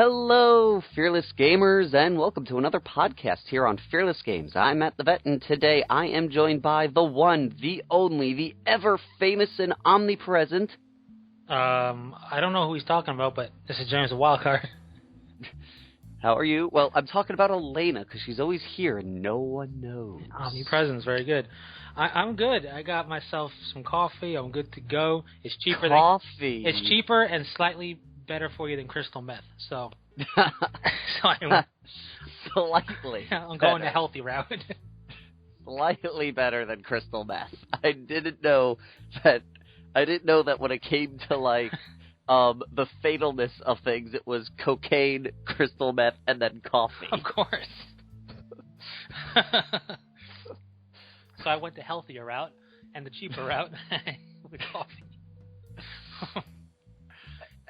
Hello, Fearless Gamers, and welcome to another podcast here on Fearless Games. I'm Matt the Vet, and today I am joined by the one, the only, the ever-famous and omnipresent... I don't know who he's talking about, but this is James the Wildcard. How are you? Well, I'm talking about Elena, because she's always here and no one knows. Omnipresence, very good. I'm good. I got myself some coffee. I'm good to go. It's cheaper Coffee? It's cheaper and slightly better for you than crystal meth, so... Slightly. I'm going the healthy route. Slightly better than crystal meth. I didn't know that when it came to, the fatalness of things, it was cocaine, crystal meth, and then coffee. Of course. So I went the healthier route and the cheaper route with coffee.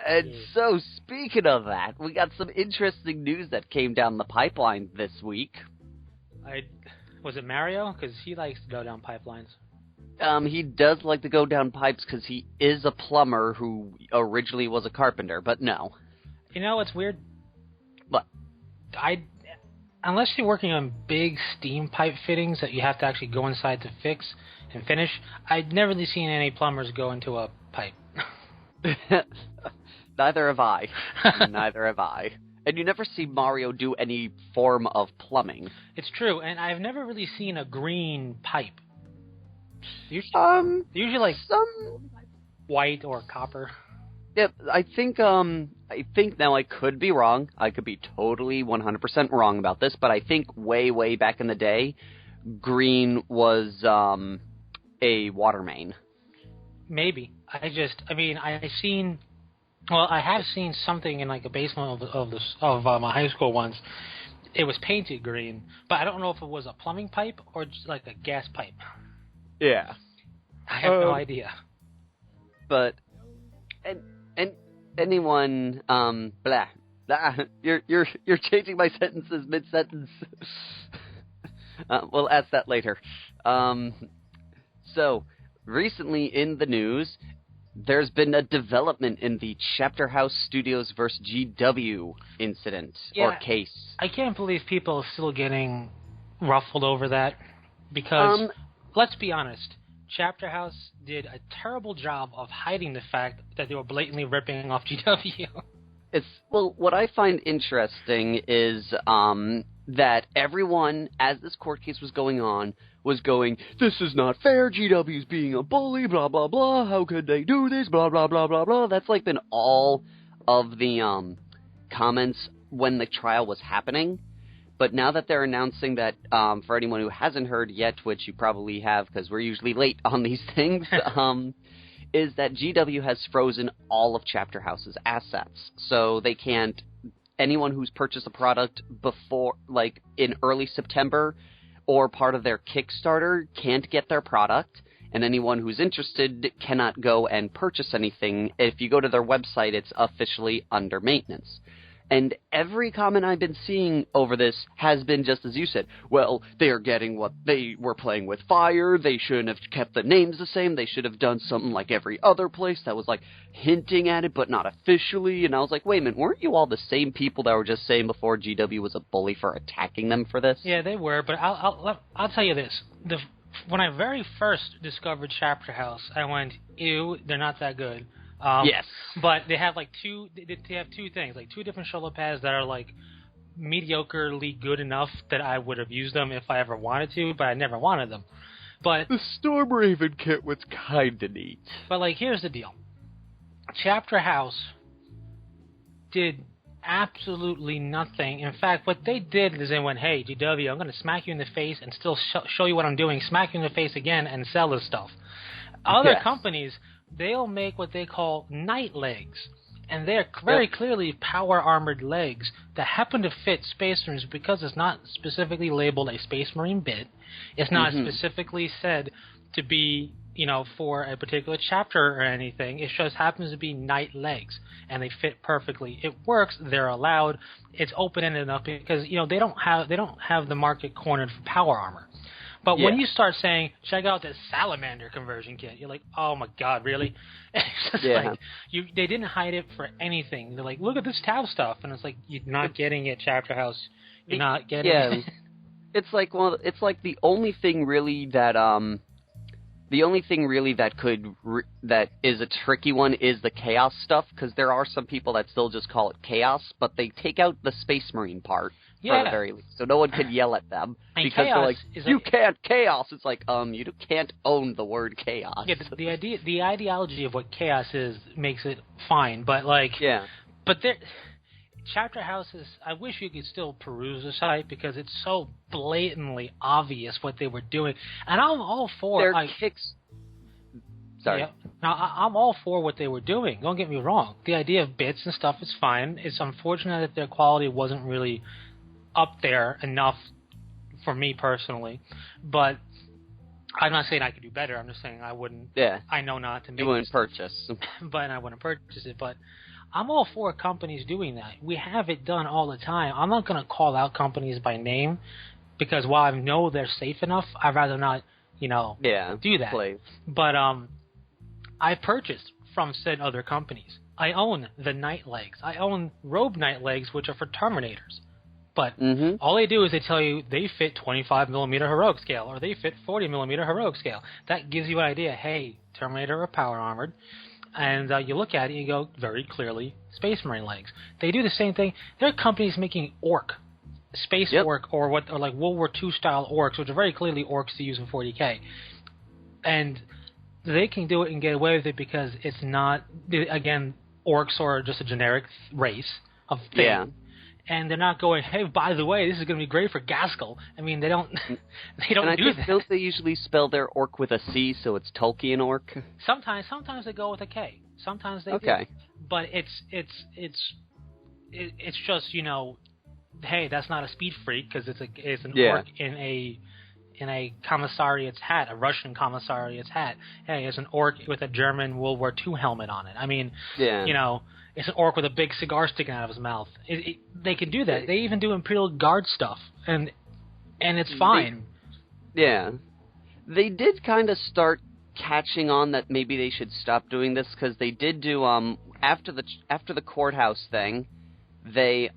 And so, speaking of that, we got some interesting news that came down the pipeline this week. Was it Mario? Because he likes to go down pipelines. He does like to go down pipes because he is a plumber who originally was a carpenter, but no. You know what's weird? What? Unless you're working on big steam pipe fittings that you have to actually go inside to fix and finish, I'd never really seen any plumbers go into a pipe. Neither have I. Neither have I. And you never see Mario do any form of plumbing. It's true, and I've never really seen a green pipe. Usually like some white or copper. Yeah, I think now I could be wrong. I could be totally 100% wrong about this, but I think way back in the day, green was a water main. Maybe. I have seen something in like a basement of my high school once. It was painted green, but I don't know if it was a plumbing pipe or just like a gas pipe. Yeah, I have no idea. But and anyone you're changing my sentences mid sentence. We'll ask that later. So recently in the news, there's been a development in the Chapter House Studios vs. GW incident or case. I can't believe people are still getting ruffled over that because, let's be honest, Chapter House did a terrible job of hiding the fact that they were blatantly ripping off GW. What I find interesting is that everyone, as this court case was going on, was going, this is not fair, GW's being a bully, blah, blah, blah, how could they do this, blah, blah, blah, blah, blah. That's been all of the comments when the trial was happening. But now that they're announcing that, for anyone who hasn't heard yet, which you probably have because we're usually late on these things, is that GW has frozen all of Chapter House's assets. So they can't, anyone who's purchased a product before, in early September, or part of their Kickstarter can't get their product, and anyone who's interested cannot go and purchase anything. If you go to their website, it's officially under maintenance. And every comment I've been seeing over this has been just as you said. Well, they are getting what they were playing with fire. They shouldn't have kept the names the same. They should have done something like every other place that was hinting at it, but not officially. And I was like, wait a minute, weren't you all the same people that were just saying before GW was a bully for attacking them for this? Yeah, they were. But I'll tell you this: when I very first discovered Chapter House, I went, ew, they're not that good. Yes. But they have two things, two different shoulder pads that are mediocrely good enough that I would have used them if I ever wanted to, but I never wanted them. But the Storm Raven kit was kinda neat. But here's the deal. Chapter House did absolutely nothing. In fact, what they did is they went, hey, GW, I'm going to smack you in the face and still show you what I'm doing, smack you in the face again, and sell this stuff. Other companies, they'll make what they call night legs, and they're very clearly power-armored legs that happen to fit Space Marines because it's not specifically labeled a Space Marine bit. It's not specifically said to be, for a particular chapter or anything. It just happens to be night legs, and they fit perfectly. It works. They're allowed. It's open-ended enough because they don't have the market cornered for power armor. But when you start saying, check out this salamander conversion kit, you're like, oh my god, really? It's just like, they didn't hide it for anything. They're like, look at this Tau stuff. And it's like, you're not getting it, Chapter House. You're not getting it. It's like, well, it's like the only thing really that, that is a tricky one is the Chaos stuff, because there are some people that still just call it Chaos, but they take out the Space Marine part. For the very least, so no one can yell at them and because Chaos they're like, you can't Chaos. It's like, you can't own the word Chaos. Yeah, the ideology of what Chaos is makes it fine, but like, but there, Chapter Houses. I wish you could still peruse the site because it's so blatantly obvious what they were doing, and I'm all for kicks. Sorry. Yeah. Now, I'm all for what they were doing. Don't get me wrong. The idea of bits and stuff is fine. It's unfortunate that their quality wasn't really up there enough for me personally, but I'm not saying I could do better. I'm just saying I wouldn't. Yeah. I know not to make. You wouldn't purchase. But I wouldn't purchase it. But I'm all for companies doing that. We have it done all the time. I'm not going to call out companies by name because while I know they're safe enough, I'd rather not, do that. Please. But I purchased from said other companies. I own the Night Legs. I own Robe Night Legs, which are for Terminators. But all they do is they tell you they fit 25mm heroic scale or they fit 40mm heroic scale. That gives you an idea. Hey, Terminator are power armored, and you look at it and you go very clearly Space Marine legs. They do the same thing. There are companies making space orc, or like World War II style orcs, which are very clearly orcs to use in 40K, and they can do it and get away with it because it's not, again, orcs are just a generic race of thing. Yeah. And they're not going, hey, by the way, this is going to be great for Gaskell. I mean, they don't do that. Don't they usually spell their orc with a C, so it's Tolkien orc? Sometimes they go with a K. Sometimes they do. But it's just, hey, that's not a speed freak because it's an orc in a commissariat's hat, a Russian commissariat's hat. Hey, it's an orc with a German World War II helmet on it. I mean, it's an orc with a big cigar sticking out of his mouth. They can do that. They even do Imperial Guard stuff, and it's fine. They did kind of start catching on that maybe they should stop doing this because they did do after the courthouse thing, they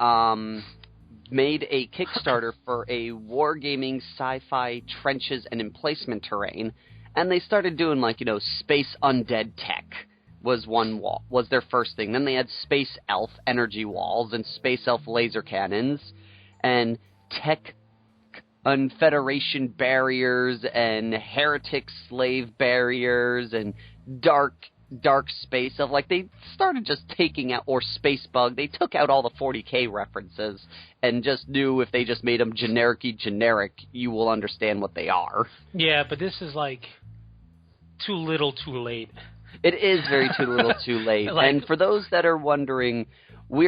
made a Kickstarter for a wargaming sci-fi trenches and emplacement terrain, and they started doing space undead tech. Was their first thing. Then they had Space Elf energy walls and Space Elf laser cannons and tech and Federation barriers and heretic slave barriers and dark space elf. Like, they started just taking out, or Space Bug, they took out all the 40K references and just knew if they just made them generic, you will understand what they are. Yeah, but this is like too little too late. It is very too little too late. And for those that are wondering, we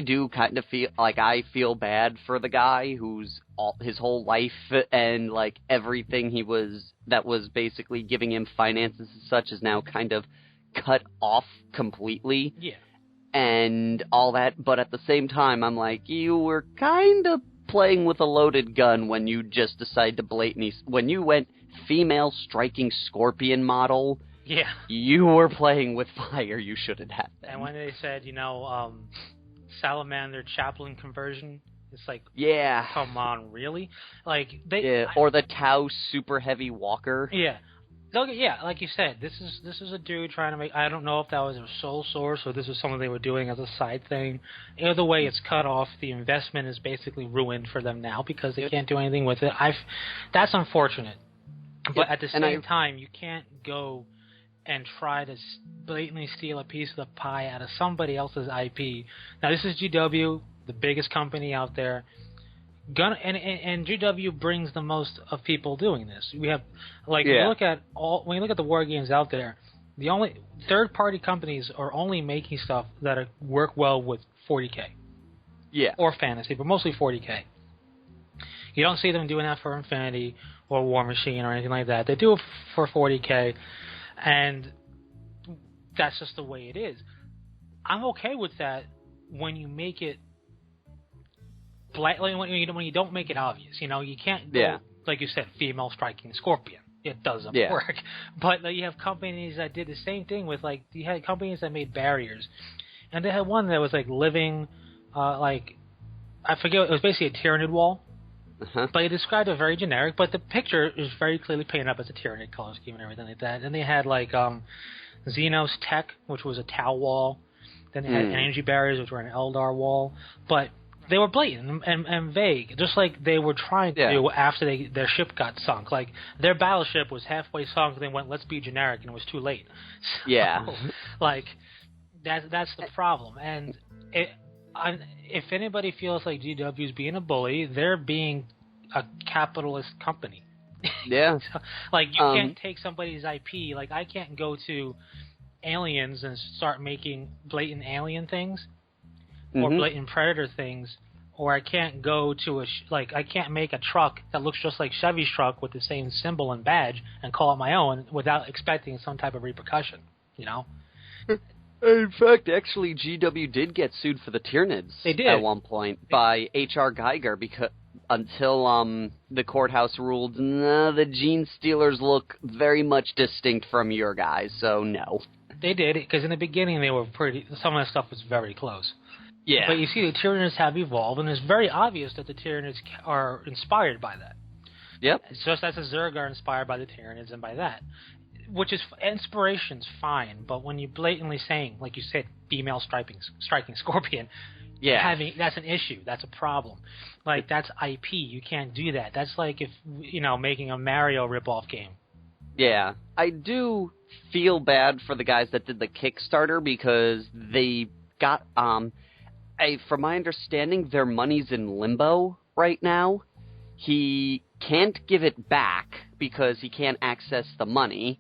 do kind of feel like I feel bad for the guy who's his whole life and like everything that was basically giving him finances and such is now kind of cut off completely. Yeah. And all that, but at the same time, I'm like, you were kind of playing with a loaded gun when you just decided to blatantly, when you went female striking scorpion model, you were playing with fire you shouldn't have been. And when they said, salamander chaplain conversion, it's like, come on, really? Like or the Tau super heavy walker. Yeah. Like you said, this is a dude trying to make. I don't know if that was a sole source or this was something they were doing as a side thing. Either way, it's cut off. The investment is basically ruined for them now because they can't do anything with it. That's unfortunate. But at the same time, you can't go and try to blatantly steal a piece of the pie out of somebody else's IP. Now, this is GW, the biggest company out there. And GW brings the most of people doing this. We have, when you look at the war games out there, the only third-party companies are only making stuff that work well with 40K. Yeah. Or fantasy, but mostly 40K. You don't see them doing that for Infinity or War Machine or anything like that. They do it for 40K, and that's just the way it is. I'm okay with that when you make it when you don't make it obvious. You can't go, like you said, female striking scorpion. It doesn't work. But you have companies that did the same thing with you had companies that made barriers, and they had one that was living, I forget, it was basically a Tyranid wall. But he described it very generic, but the picture is very clearly painted up as a Tyranid color scheme and everything like that. And they had Xenos Tech, which was a Tau wall. Then they had energy barriers, which were an Eldar wall. But they were blatant and vague, just like they were trying to do after their ship got sunk. Their battleship was halfway sunk, and they went, let's be generic, and it was too late. So, that's the problem. And if anybody feels like GW is being a bully, they're being a capitalist company. Yeah. You can't take somebody's IP. I can't go to Aliens and start making blatant alien things or blatant Predator things, or I can't go to I can't make a truck that looks just like Chevy's truck with the same symbol and badge and call it my own without expecting some type of repercussion, In fact, actually, GW did get sued for the Tyranids at one point by H.R. Geiger until the courthouse ruled, no, the Gene Stealers look very much distinct from your guys, so no. They did, because in the beginning they were some of the stuff was very close. Yeah. But you see the Tyranids have evolved, and it's very obvious that the Tyranids are inspired by that. Yep. It's just as the Zerg are inspired by the Tyranids and by that. Which is, inspiration's fine, but when you're blatantly saying, like you said, female striking scorpion, that's an issue. That's a problem. That's IP. You can't do that. That's like if, making a Mario ripoff game. Yeah. I do feel bad for the guys that did the Kickstarter because they got, from my understanding, their money's in limbo right now. He can't give it back because he can't access the money.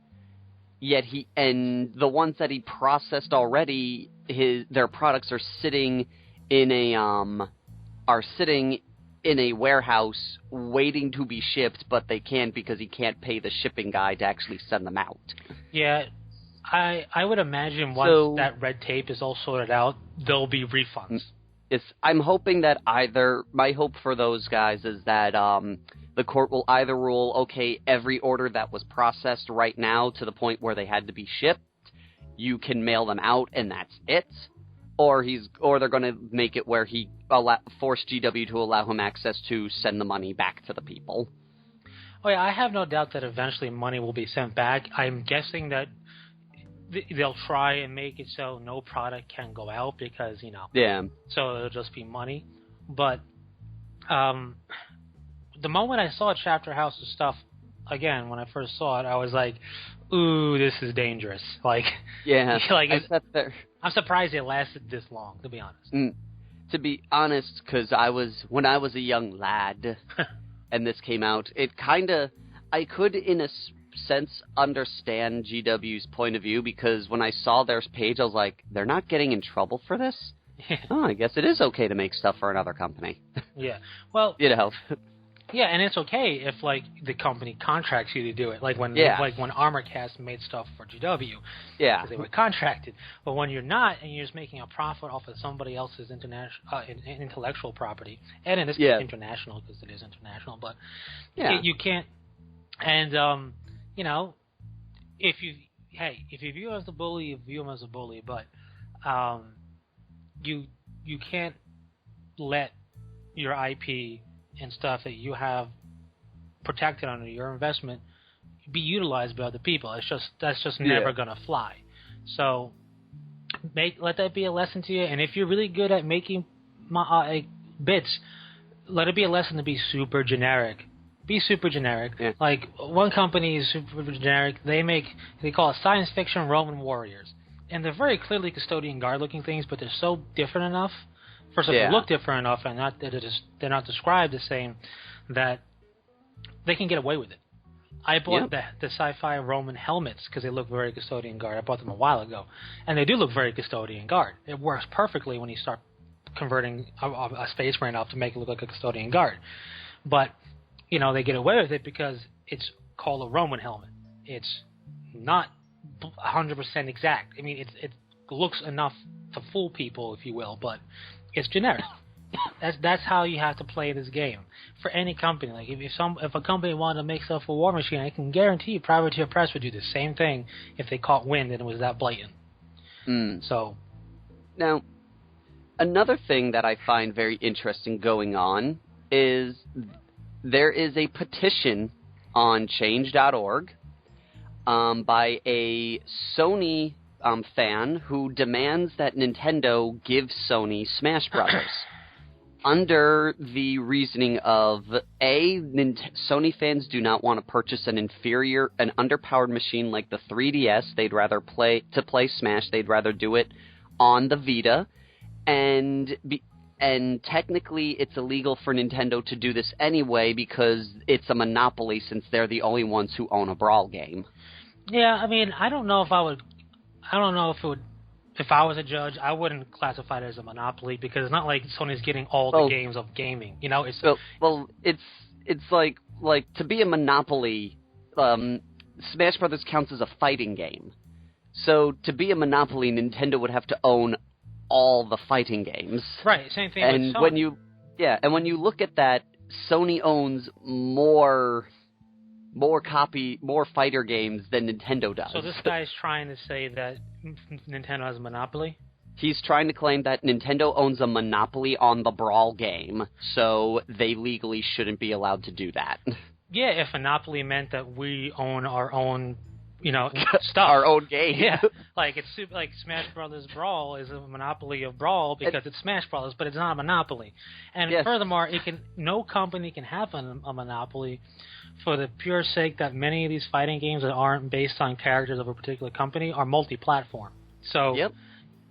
Yet and the ones that he processed already, their products are sitting in a warehouse waiting to be shipped, but they can't because he can't pay the shipping guy to actually send them out. Yeah, I would imagine once that red tape is all sorted out, there'll be refunds. I'm hoping that my hope for those guys is that the court will either rule, okay, every order that was processed right now to the point where they had to be shipped, you can mail them out and that's it, or they're going to make it where he force GW to allow him access to send the money back to the people. Oh yeah, I have no doubt that eventually money will be sent back. I'm guessing that they'll try and make it so no product can go out because, so it'll just be money. But the moment I saw Chapter House's stuff, again, when I first saw it, I was like, ooh, this is dangerous. Yeah, I sat there. I'm surprised it lasted this long, to be honest. To be honest, because when I was a young lad and this came out, I could, in a sense, understand GW's point of view, because when I saw their page, I was like, they're not getting in trouble for this? Oh, I guess it is okay to make stuff for another company. Yeah, well... Yeah, and it's okay if the company contracts you to do it, when ArmorCast made stuff for GW, because they were contracted. But when you're not, and you're just making a profit off of somebody else's intellectual property, and in this case international, because it is international, but you can't. And if you view him as a bully, you view him as a bully, but you can't let your IP and stuff that you have protected under your investment be utilized by other people. That's just never gonna fly. So let that be a lesson to you. And if you're really good at making bits, let it be a lesson to be super generic. Be super generic. Yeah. One company is super generic. They call it science fiction Roman warriors, and they're very clearly Custodian Guard looking things, but they're so different enough. First of all, they look different enough, and they're not described the same, that they can get away with it. I bought the sci-fi Roman helmets because they look very Custodian Guard. I bought them a while ago, and they do look very Custodian Guard. It works perfectly when you start converting a space marine up to make it look like a Custodian Guard. But they get away with it because it's called a Roman helmet. It's not 100% exact. I mean, it looks enough to fool people, if you will, but it's generic. That's how you have to play this game for any company. Like if a company wanted to make stuff for War Machine, I can guarantee you Privateer Press would do the same thing if they caught wind and it was that blatant. So now, another thing that I find very interesting going on is there is a petition on Change.org by a Sony fan who demands that Nintendo give Sony Smash Brothers. Under the reasoning of Sony fans do not want to purchase an underpowered machine like the 3DS. They'd rather play Smash. They'd rather do it on the Vita, and technically it's illegal for Nintendo to do this anyway because it's a monopoly since they're the only ones who own a Brawl game. Yeah, I mean, I don't know if it would. If I was a judge, I wouldn't classify it as a monopoly because it's not like Sony's getting all the games of gaming. You know, it's like to be a monopoly, Smash Brothers counts as a fighting game. So to be a monopoly, Nintendo would have to own all the fighting games. Right. Same thing with Sony. When you look at that, Sony owns more fighter games than Nintendo does. So this guy's trying to say that Nintendo has a monopoly? He's trying to claim that Nintendo owns a monopoly on the Brawl game, so they legally shouldn't be allowed to do that. Yeah, if monopoly meant that we own our own, stuff. Our own game. Yeah, like Smash Brothers Brawl is a monopoly of Brawl because it's Smash Brothers, but it's not a monopoly. And furthermore, no company can have a monopoly for the pure sake that many of these fighting games that aren't based on characters of a particular company are multi-platform. So,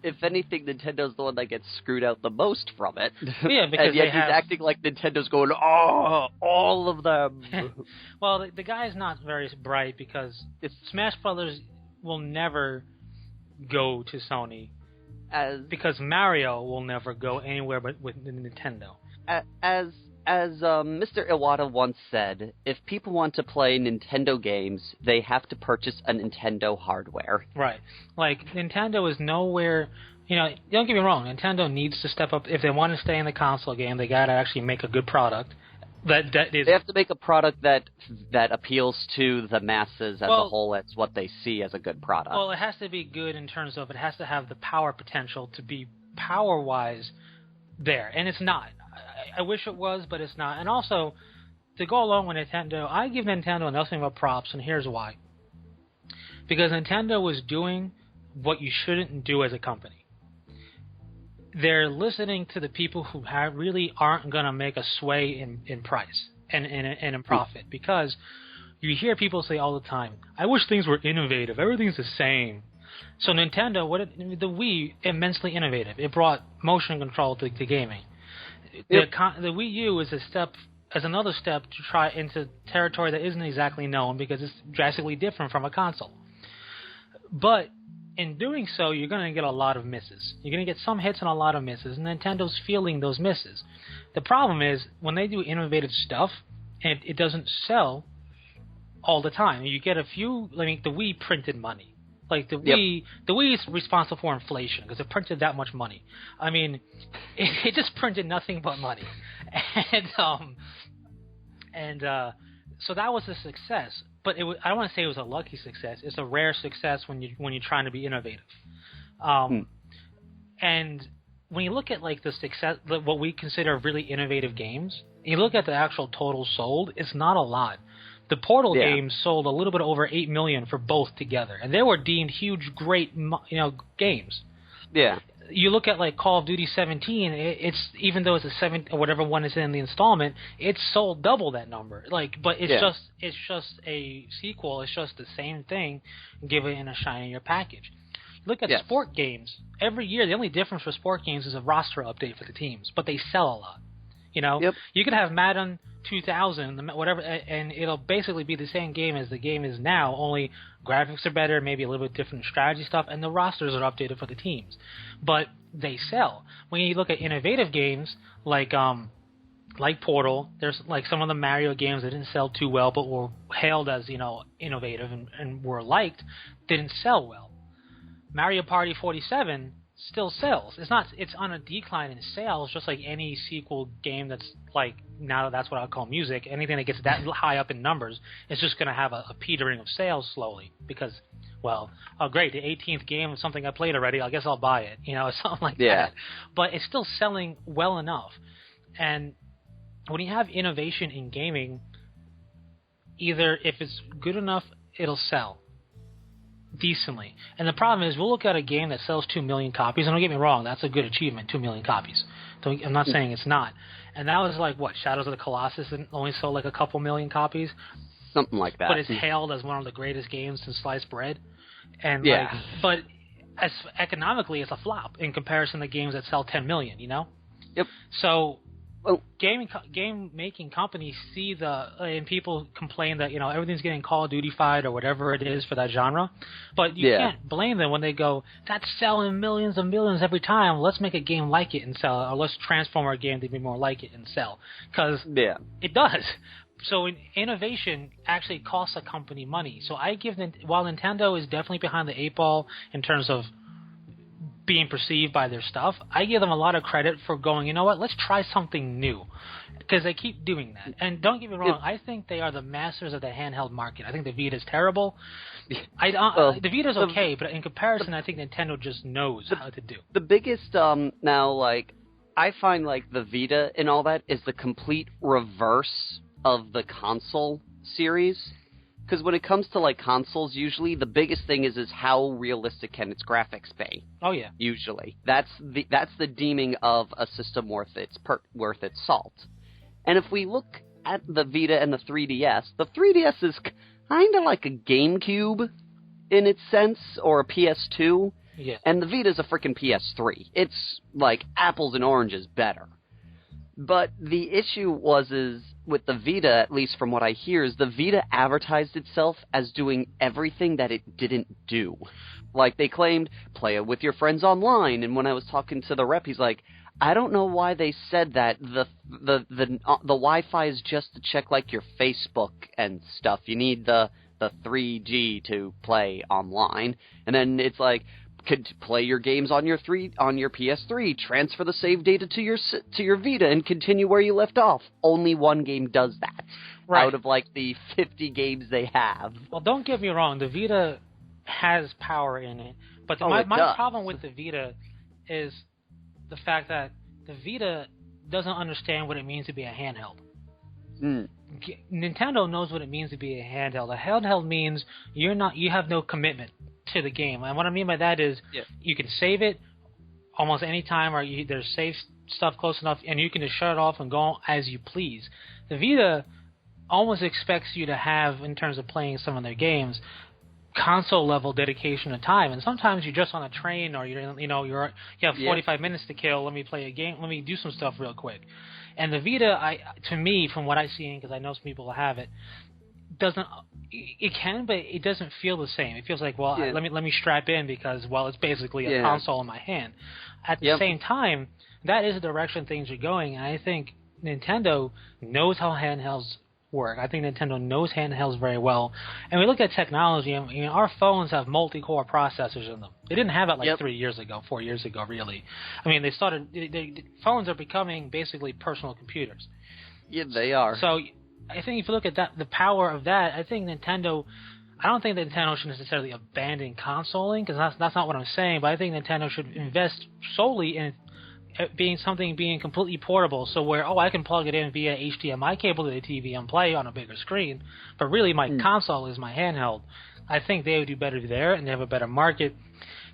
if anything, Nintendo's the one that gets screwed out the most from it. Yeah, because and yet he's acting like Nintendo's going, all of them. Well, the guy's not very bright because Smash Brothers will never go to Sony, because Mario will never go anywhere but with Nintendo. As Mr. Iwata once said, if people want to play Nintendo games, they have to purchase a Nintendo hardware. Right. Like, Nintendo is nowhere... don't get me wrong, Nintendo needs to step up. If they want to stay in the console game, they gotta actually make a good product. They have to make a product that appeals to the masses as a whole. That's what they see as a good product. Well, it has to be good in terms of it has to have the power potential to be power-wise there, and it's not. I wish it was, but it's not. And also, to go along with Nintendo, I give Nintendo nothing but props, and here's why. Because Nintendo was doing what you shouldn't do as a company. They're listening to the people who really aren't going to make a sway in price and in profit. Because you hear people say all the time, I wish things were innovative. Everything's the same. So Nintendo, the Wii, immensely innovative. It brought motion control to gaming. The Wii U is another step to try into territory that isn't exactly known because it's drastically different from a console. But in doing so, you're going to get a lot of misses. You're going to get some hits and a lot of misses, and Nintendo's feeling those misses. The problem is, when they do innovative stuff, and it doesn't sell all the time. You get a few, the Wii printed money. Like, the Wii is responsible for inflation because it printed that much money. I mean, it just printed nothing but money. So that was a success. But I don't want to say it was a lucky success. It's a rare success when you're trying to be innovative. And when you look at the success, what we consider really innovative games, you look at the actual total sold, it's not a lot. The Portal games sold a little bit over 8 million for both together, and they were deemed huge, great, games. Yeah. You look at Call of Duty 17. It's even though it's a 7 or whatever one is in the installment, it's sold double that number. But it's just a sequel. It's just the same thing, give it in a shinier package. Look at sport games. Every year, the only difference for sport games is a roster update for the teams, but they sell a lot. You could have Madden 2000, whatever, and it'll basically be the same game as the game is now, only graphics are better, maybe a little bit different strategy stuff, and the rosters are updated for the teams. But they sell. When you look at innovative games like Portal, there's some of the Mario games that didn't sell too well, but were hailed as innovative and were liked, didn't sell well. Mario Party 47 still sells. It's on a decline in sales, just like any sequel game that's like, now that's what I'll call music. Anything that gets that high up in numbers, it's just going to have a petering of sales slowly because, well, oh great, the 18th game of something I played already, I guess I'll buy it, something like that. But it's still selling well enough. And when you have innovation in gaming, either if it's good enough, it'll sell decently. And the problem is, we'll look at a game that sells 2 million copies, and don't get me wrong, that's a good achievement, 2 million copies. I'm not saying it's not. And that was like, what, Shadows of the Colossus and only sold like a couple million copies? Something like that. But it's hailed as one of the greatest games since sliced bread. And but as economically, it's a flop in comparison to games that sell 10 million, Yep. So game-making companies see and people complain that, everything's getting Call of Duty-fied or whatever it is for that genre. But you can't blame them when they go, that's selling millions and millions every time. Let's make a game like it and sell it. Or let's transform our game to be more like it and sell. Because it does. So innovation actually costs a company money. So while Nintendo is definitely behind the 8 ball in terms of being perceived by their stuff, I give them a lot of credit for going, you know what, let's try something new, because they keep doing that. And don't get me wrong, I think they are the masters of the handheld market. I think the Vita's terrible. The Vita's okay, but in comparison, I think Nintendo just knows how to do. The biggest now, like, I find like the Vita and all that is the complete reverse of the console series. Because when it comes to like consoles, usually the biggest thing is how realistic can its graphics be. Oh yeah. Usually, that's the deeming of a system worth its salt. And if we look at the Vita and the 3DS is kind of like a GameCube in its sense, or a PS2. Yeah. And the Vita's a freaking PS3. It's like apples and oranges better. But the issue is with the Vita, at least from what I hear, is the Vita advertised itself as doing everything that it didn't do. Like, they claimed, play it with your friends online, and when I was talking to the rep, he's like, I don't know why they said that. The Wi-Fi is just to check, like, your Facebook and stuff. You need the 3G to play online. And then it's like, could play your games on your PS3, transfer the save data to your Vita, and continue where you left off. Only one game does that, out of like the 50 games they have. Well, don't get me wrong, the Vita has power in it, but my problem with the Vita is the fact that the Vita doesn't understand what it means to be a handheld. Nintendo knows what it means to be a handheld. A handheld means you have no commitment to the game, and what I mean by that is you can save it almost any time, or there's safe stuff close enough, and you can just shut it off and go as you please. The Vita almost expects you to have, in terms of playing some of their games, console level dedication of time, and sometimes you're just on a train, or you have 45 minutes to kill. Let me play a game. Let me do some stuff real quick. And the Vita, to me, from what I've seen, because I know some people have it, doesn't. It can, but it doesn't feel the same. It feels like, let me strap in because, it's basically a console in my hand. At the same time, that is the direction things are going, and I think Nintendo knows how handhelds work. I think Nintendo knows handhelds very well. And we look at technology, I mean, our phones have multi-core processors in them. They didn't have it 4 years ago, really. I mean, phones are becoming basically personal computers. Yeah, they are. So I think if you look at the power of that, I don't think Nintendo should necessarily abandon consoling, because that's not what I'm saying, but I think Nintendo should invest solely in being completely portable, so where, I can plug it in via HDMI cable to the TV and play on a bigger screen, but really my console is my handheld. I think they would do better there, and they have a better market,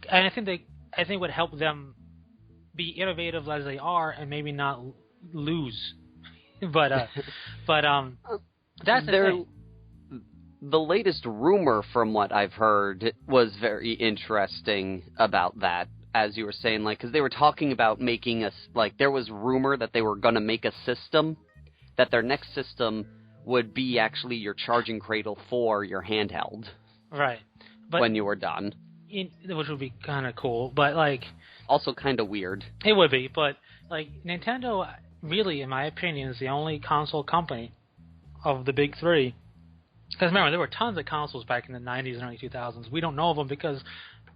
and I think it would help them be innovative as they are, and maybe not lose. But that's the thing. The latest rumor, from what I've heard, was very interesting about that. As you were saying, because they were talking about making there was rumor that they were going to make a system, that their next system would be actually your charging cradle for your handheld. Right. But when you were done. Which would be kind of cool, but also kind of weird. It would be, but Nintendo, really, in my opinion, is the only console company of the big three. Because remember, there were tons of consoles back in the 90s and early 2000s. We don't know of them because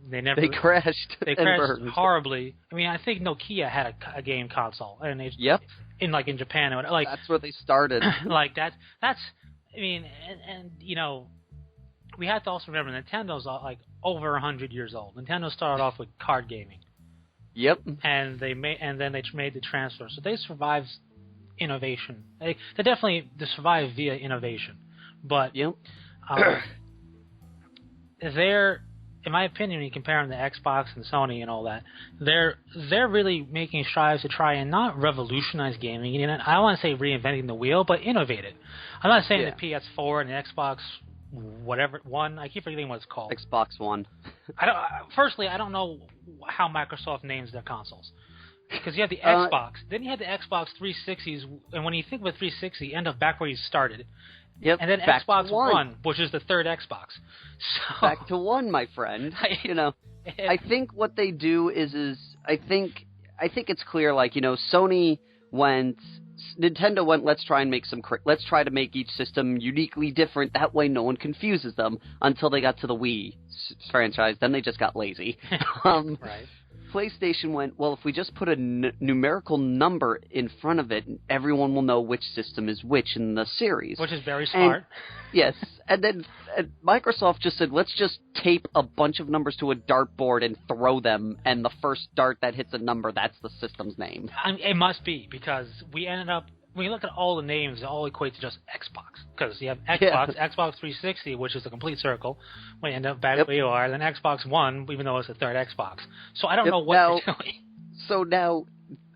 They never. They crashed. They and crashed burned. horribly. I mean, I think Nokia had a game console, and they, Yep. in Japan, like That's where they started. like that's. I mean, and you know, we have to also remember Nintendo's like over 100 years old. Nintendo started off with card gaming. Yep. And then they made the transfer. So they survived innovation. They definitely survived via innovation. But Yep. they're, in my opinion, when you compare them to Xbox and Sony and all that, they're really making strides to try and not revolutionize gaming. And I don't want to say reinventing the wheel, but innovate it. I'm not saying the PS4 and the Xbox whatever one. I keep forgetting what it's called. Xbox One. Firstly, I don't know how Microsoft names their consoles. Because you have the Xbox, then you had the Xbox 360s, and when you think of a 360, you end up back where you started. Yep. And then back Xbox to One, which is the third Xbox. So, back to One, my friend. You know, I think what they do is I think it's clear. Like, you know, Nintendo went, let's try to make each system uniquely different. That way, no one confuses them. Until they got to the Wii franchise, then they just got lazy. Right. PlayStation went, well, if we just put a numerical number in front of it, everyone will know which system is which in the series. Which is very smart. Yes. And then Microsoft just said, let's just tape a bunch of numbers to a dartboard and throw them, and the first dart that hits a number, that's the system's name. It must be, because we ended up, when you look at all the names, it all equates to just Xbox. Because you have Xbox, Xbox 360, which is a complete circle, when you end up back where you are, and then Xbox One, even though it's the third Xbox. So I don't know what they're doing. So now,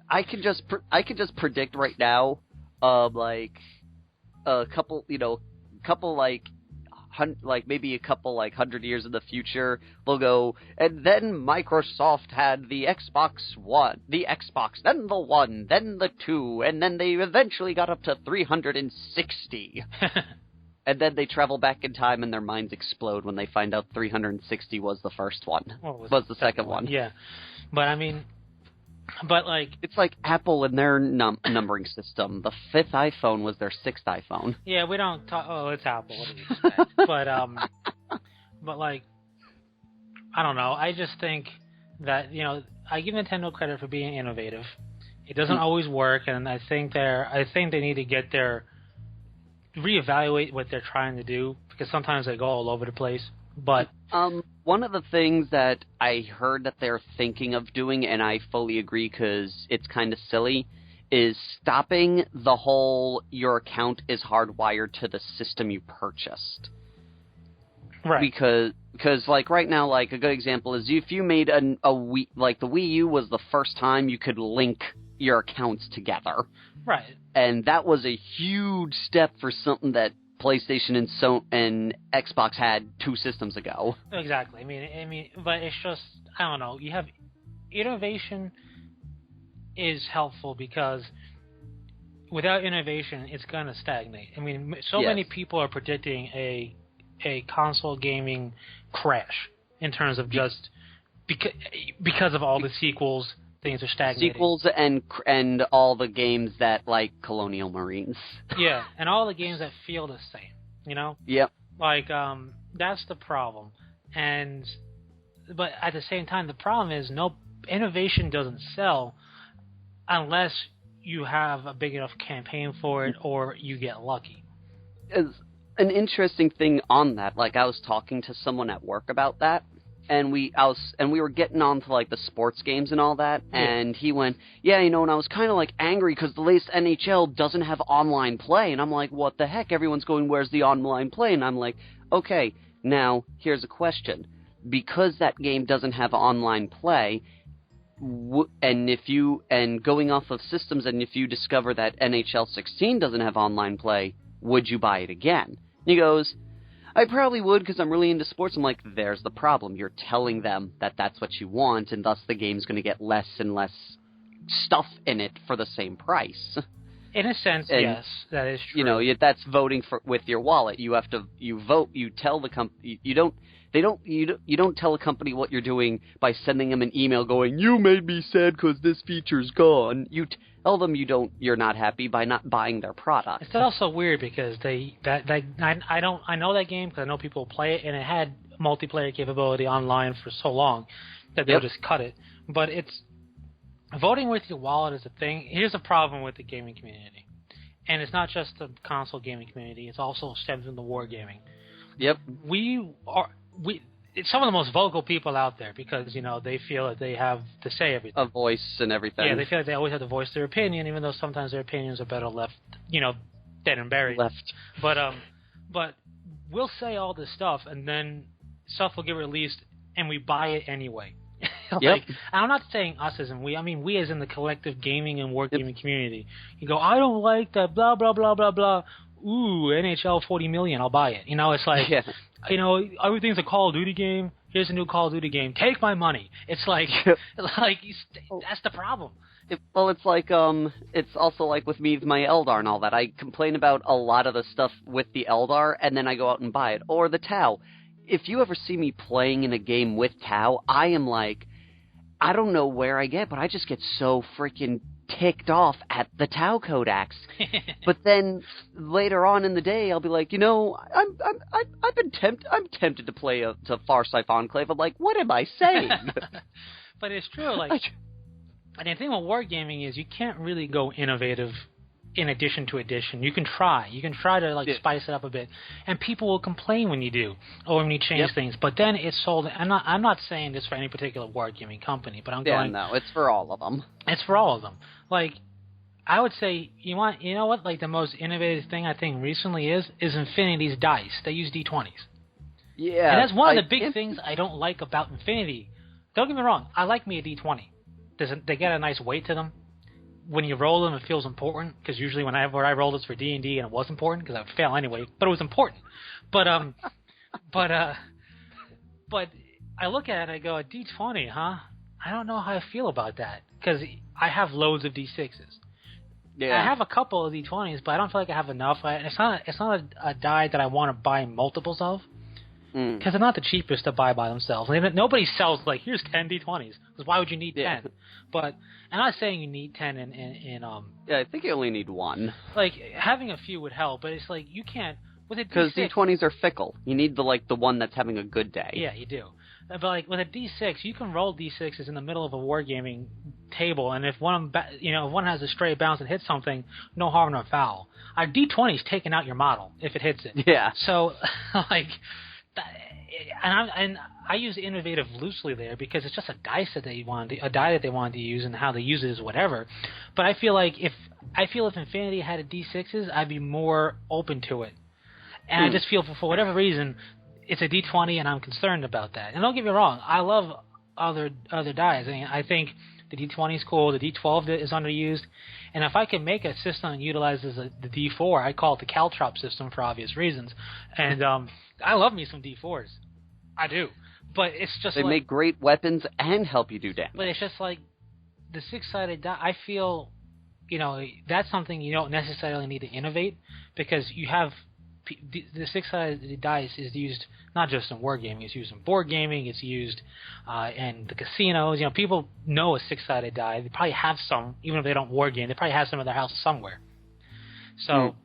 I can just predict right now, like a couple, maybe a couple 100 years in the future, they'll go, and then Microsoft had the Xbox One, then the One, then the Two, and then they eventually got up to 360. And then they travel back in time and their minds explode when they find out 360 was the first one. Was the second one. Yeah. But I mean, like... It's like Apple and their numbering system. The fifth iPhone was their sixth iPhone. Yeah, we don't talk... Oh, it's Apple. What do you expect? But like, I don't know. I just think that, you know, I give Nintendo credit for being innovative. It doesn't always work, and I think they need to get reevaluate what they're trying to do, because sometimes they go all over the place. But one of the things that I heard that they're thinking of doing, and I fully agree because it's kind of silly, is stopping the whole your account is hardwired to the system you purchased. Right. Because like right now, like a good example is if you made a Wii, like the Wii U was the first time you could link your accounts together. Right. And that was a huge step for something that PlayStation and Xbox had 2 systems ago. Exactly. I mean, but it's just, I don't know. You have innovation is helpful, because without innovation, it's going to stagnate. I mean, many people are predicting a console gaming crash in terms of just because of all the sequels. Things are stagnating. Sequels and all the games that like Colonial Marines. Yeah, and all the games that feel the same, you know? Yep. Like, that's the problem. But at the same time, the problem is innovation doesn't sell unless you have a big enough campaign for it or you get lucky. As an interesting thing on that, like I was talking to someone at work about that, and we were getting on to like the sports games and all that, and he went, yeah, you know, and I was kind of like angry because the latest NHL doesn't have online play, and I'm like, what the heck? Everyone's going, where's the online play? And I'm like, okay, now here's a question: because that game doesn't have online play, and going off of systems, and if you discover that NHL 16 doesn't have online play, would you buy it again? And he goes, I probably would, because I'm really into sports. I'm like, there's the problem. You're telling them that that's what you want, and thus the game's going to get less and less stuff in it for the same price. In a sense, yes, that is true. You know, that's voting with your wallet. You have to, you vote, you tell the company, you don't tell a company what you're doing by sending them an email going, you made me sad because this feature's gone. You tell them you're not happy by not buying their product. It's also weird because I know that game because I know people play it, and it had multiplayer capability online for so long that they'll just cut it. But it's voting with your wallet is a thing. Here's a problem with the gaming community, and it's not just the console gaming community. It's also stems from the wargaming. Yep. It's some of the most vocal people out there because they feel that they have to say everything, a voice and everything. Yeah, they feel like they always have to voice their opinion, even though sometimes their opinions are better left, dead and buried. Left. But we'll say all this stuff, and then stuff will get released, and we buy it anyway. Yep. I'm not saying us as in we. I mean we as in the collective gaming and wargaming community. You go, I don't like that. Blah blah blah blah blah. Ooh, NHL 40 million. I'll buy it. It's like, everything's a Call of Duty game. Here's a new Call of Duty game. Take my money. It's like, that's the problem. It's like, it's also like with me, my Eldar and all that. I complain about a lot of the stuff with the Eldar, and then I go out and buy it. Or the Tau. If you ever see me playing in a game with Tau, I am like, I don't know where I get, but I just get so freaking ticked off at the Tau Codex. But then later on in the day, I'll be like, I'm tempted to play to Farsight Enclave. I'm like, what am I saying? But it's true, and the thing with wargaming is you can't really go innovative in addition to addition. You can try to spice it up a bit, and people will complain when you do or when you change things. But then it's sold. I'm not saying this for any particular wargaming company, but I'm going. No, it's for all of them. It's for all of them. Like, I would say, you know what? Like the most innovative thing I think recently is Infinity's dice. They use D20s. Yeah, and that's one of the big things I don't like about Infinity. Don't get me wrong. I like me a D20. They get a nice weight to them. When you roll them, it feels important, because usually when I rolled this for D&D, and it was important, because I would fail anyway, but it was important. But I look at it and I go, a D20, huh? I don't know how I feel about that, because I have loads of D6s. Yeah. I have a couple of D20s, but I don't feel like I have enough. It's not a die that I want to buy multiples of, because they're not the cheapest to buy by themselves. Nobody sells, like, here's 10 D20s, because why would you need 10? But I'm not saying you need 10 in Yeah, I think you only need one. Like, having a few would help, but it's like, you can't, with a D6... Because D20s are fickle. You need the one that's having a good day. Yeah, you do. But, like, with a D6, you can roll D6s in the middle of a wargaming table, and if one has a stray bounce and hits something, no harm, no foul. A D20's taking out your model if it hits it. Yeah. So, like... And I use innovative loosely there because it's just a die that they wanted to use, and how they use it is whatever. But I feel like if Infinity had a D6s, I'd be more open to it. And I just feel for whatever reason it's a D20, and I'm concerned about that. And don't get me wrong, I love other dies. I mean, I think the D20 is cool. The D12 is underused. And if I could make a system that utilizes the D4, I'd call it the Caltrop system for obvious reasons. And I love me some D4s. I do. But it's just they make great weapons and help you do damage. But it's just like the six-sided die. I feel, that's something you don't necessarily need to innovate, because you have the six-sided dice is used not just in wargaming. It's used in board gaming. It's used in the casinos. People know a six-sided die. They probably have some, even if they don't wargame. They probably have some in their house somewhere. So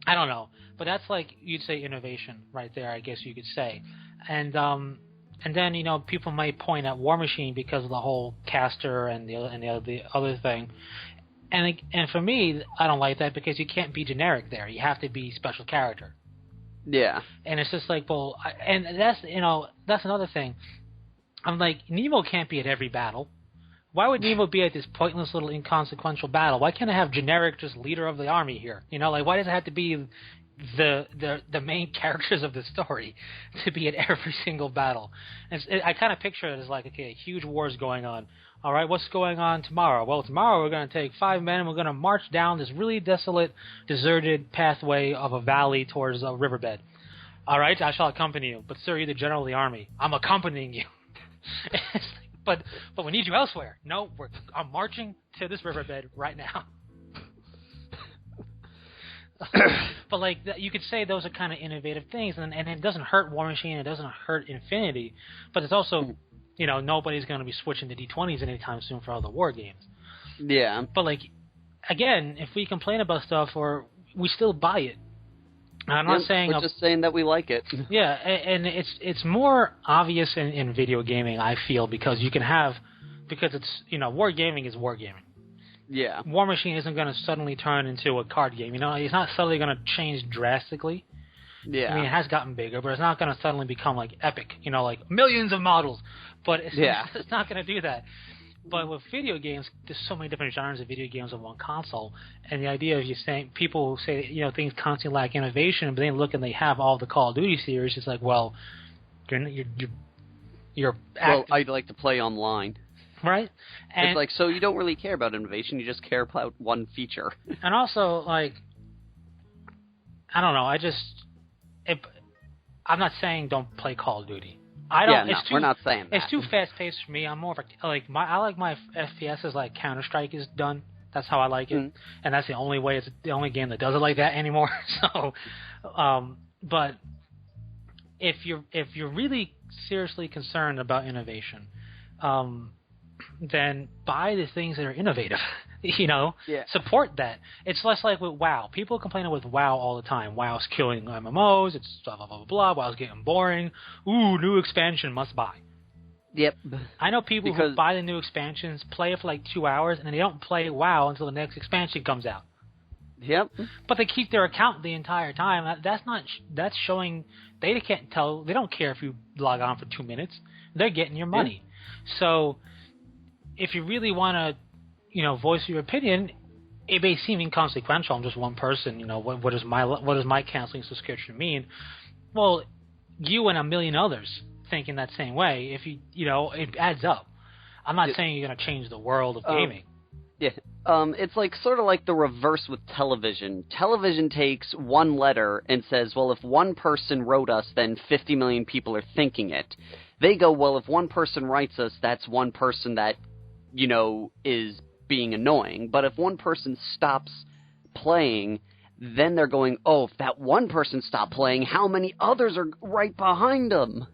I don't know, but that's like, you'd say, innovation right there, I guess you could say. And then people might point at War Machine because of the whole caster and the other thing. And for me, I don't like that, because you can't be generic there. You have to be special character. Yeah. And it's just like, well, and that's another thing. I'm like, Nemo can't be at every battle. Why would Nemo be at this pointless little inconsequential battle? Why can't I have generic, just leader of the army here? Why does it have to be the main characters of the story to be at every single battle? And I kind of picture it as like, okay, a huge war is going on. All right, what's going on tomorrow? Well, tomorrow we're going to take 5 men and we're going to march down this really desolate, deserted pathway of a valley towards a riverbed. All right, I shall accompany you. But, sir, you're the general of the army. I'm accompanying you. But we need you elsewhere. No, I'm marching to this riverbed right now. But like you could say those are kind of innovative things, and it doesn't hurt War Machine, it doesn't hurt Infinity, but it's also, nobody's going to be switching to D20s anytime soon for all the war games. Yeah. But like, again, if we complain about stuff, or we still buy it, I'm not saying we're just saying that we like it. Yeah, and it's more obvious in video gaming, I feel, because it's wargaming is wargaming. Yeah. War Machine isn't going to suddenly turn into a card game. It's not suddenly going to change drastically. Yeah. I mean, it has gotten bigger, but it's not going to suddenly become like epic. Like millions of models. But it's not going to do that. But with video games, there's so many different genres of video games on one console, and the idea of people say things constantly lack innovation, but then look and they have all the Call of Duty series. It's like, well, you're well, I'd like to play online. Right? And it's like, so you don't really care about innovation, you just care about one feature. And also, like, I don't know, I'm not saying don't play Call of Duty. We're not saying that. It's too fast-paced for me. I'm more of I like my FPS is like Counter-Strike is done. That's how I like it. And that's the only way, it's the only game that does it like that anymore. So, but if you're really seriously concerned about innovation, then buy the things that are innovative. Support that. It's less like with WoW. People complain with WoW all the time. WoW's killing MMOs. It's blah blah blah blah. WoW's getting boring. Ooh, new expansion, must buy. Yep. I know people who buy the new expansions, play it for like 2 hours, and then they don't play WoW until the next expansion comes out. Yep. But they keep their account the entire time. That's showing they can't tell. They don't care if you log on for 2 minutes. They're getting your money. So if you really want to, voice your opinion, it may seem inconsequential. I'm just one person. What does my canceling subscription mean? Well, you and a million others think in that same way. If it adds up. I'm not saying you're going to change the world of gaming. Yeah. It's like sort of like the reverse with television. Television takes one letter and says, well, if one person wrote us, then 50 million people are thinking it. They go, well, if one person writes us, that's one person that, is being annoying. But if one person stops playing, then they're going, oh, if that one person stopped playing, how many others are right behind them?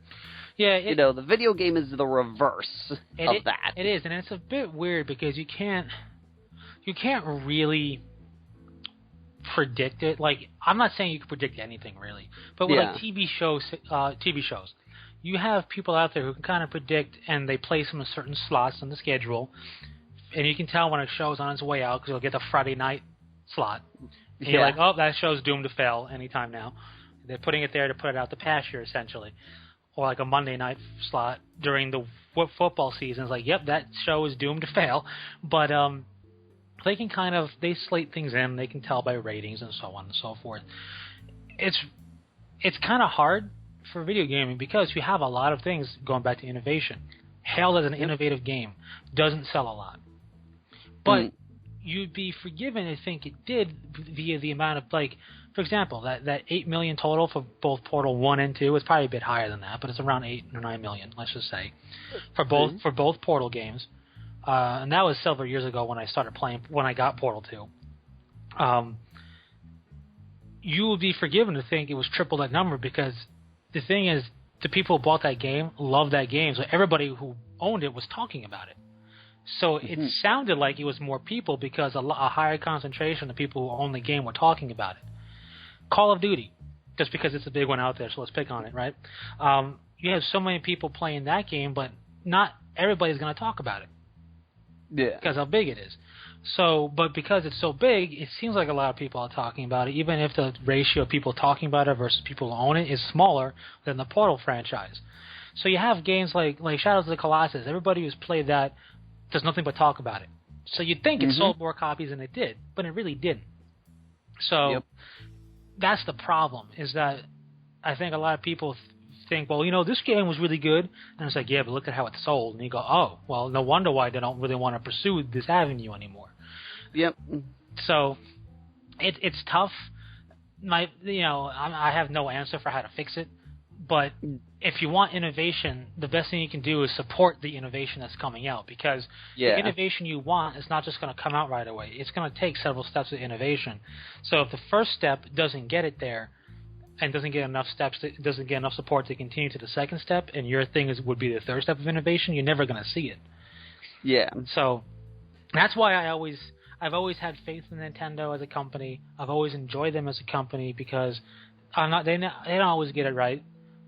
Yeah, the video game is the reverse of that. It is, and it's a bit weird because you can't really predict it. Like, I'm not saying you can predict anything really, but with like TV shows, you have people out there who can kind of predict, and they place them in certain slots on the schedule, and you can tell when a show's on its way out because you'll get the Friday night slot. And you're like, oh, that show's doomed to fail anytime now. They're putting it there to put it out the pasture, essentially. Or like a Monday night slot during the football season. It's like, yep, that show is doomed to fail. But they can they slate things in. They can tell by ratings and so on and so forth. It's kind of hard for video gaming because you have a lot of things going back to innovation. Halo is an innovative game. Doesn't sell a lot. But you'd be forgiven, I think it did, via the amount of, like, for example, that 8 million total for both Portal 1 and 2 is probably a bit higher than that, but it's around 8 or 9 million, let's just say, for both Portal games. And that was several years ago when I got Portal 2. You would be forgiven to think it was triple that number because the thing is, the people who bought that game loved that game, so everybody who owned it was talking about it. So it sounded like it was more people because a higher concentration of people who own the game were talking about it. Call of Duty, just because it's a big one out there, so let's pick on it, right? You have so many people playing that game, but not everybody's going to talk about it. Yeah. Because how big it is. So, but because it's so big, it seems like a lot of people are talking about it, even if the ratio of people talking about it versus people who own it is smaller than the Portal franchise. So you have games like Shadows of the Colossus. Everybody who's played that does nothing but talk about it. So you'd think it sold more copies than it did, but it really didn't. So that's the problem, is that I think a lot of people think, well, this game was really good. And it's like, yeah, but look at how it sold. And you go, oh, well, no wonder why they don't really want to pursue this avenue anymore. Yep. So it's tough. I have no answer for how to fix it. But if you want innovation, the best thing you can do is support the innovation that's coming out, because the innovation you want is not just going to come out right away. It's going to take several steps of innovation. So if the first step doesn't get it there and doesn't get enough support to continue to the second step, and your thing would be the third step of innovation, you're never going to see it. Yeah. So that's why I've always had faith in Nintendo as a company. I've always enjoyed them as a company because They don't always get it right,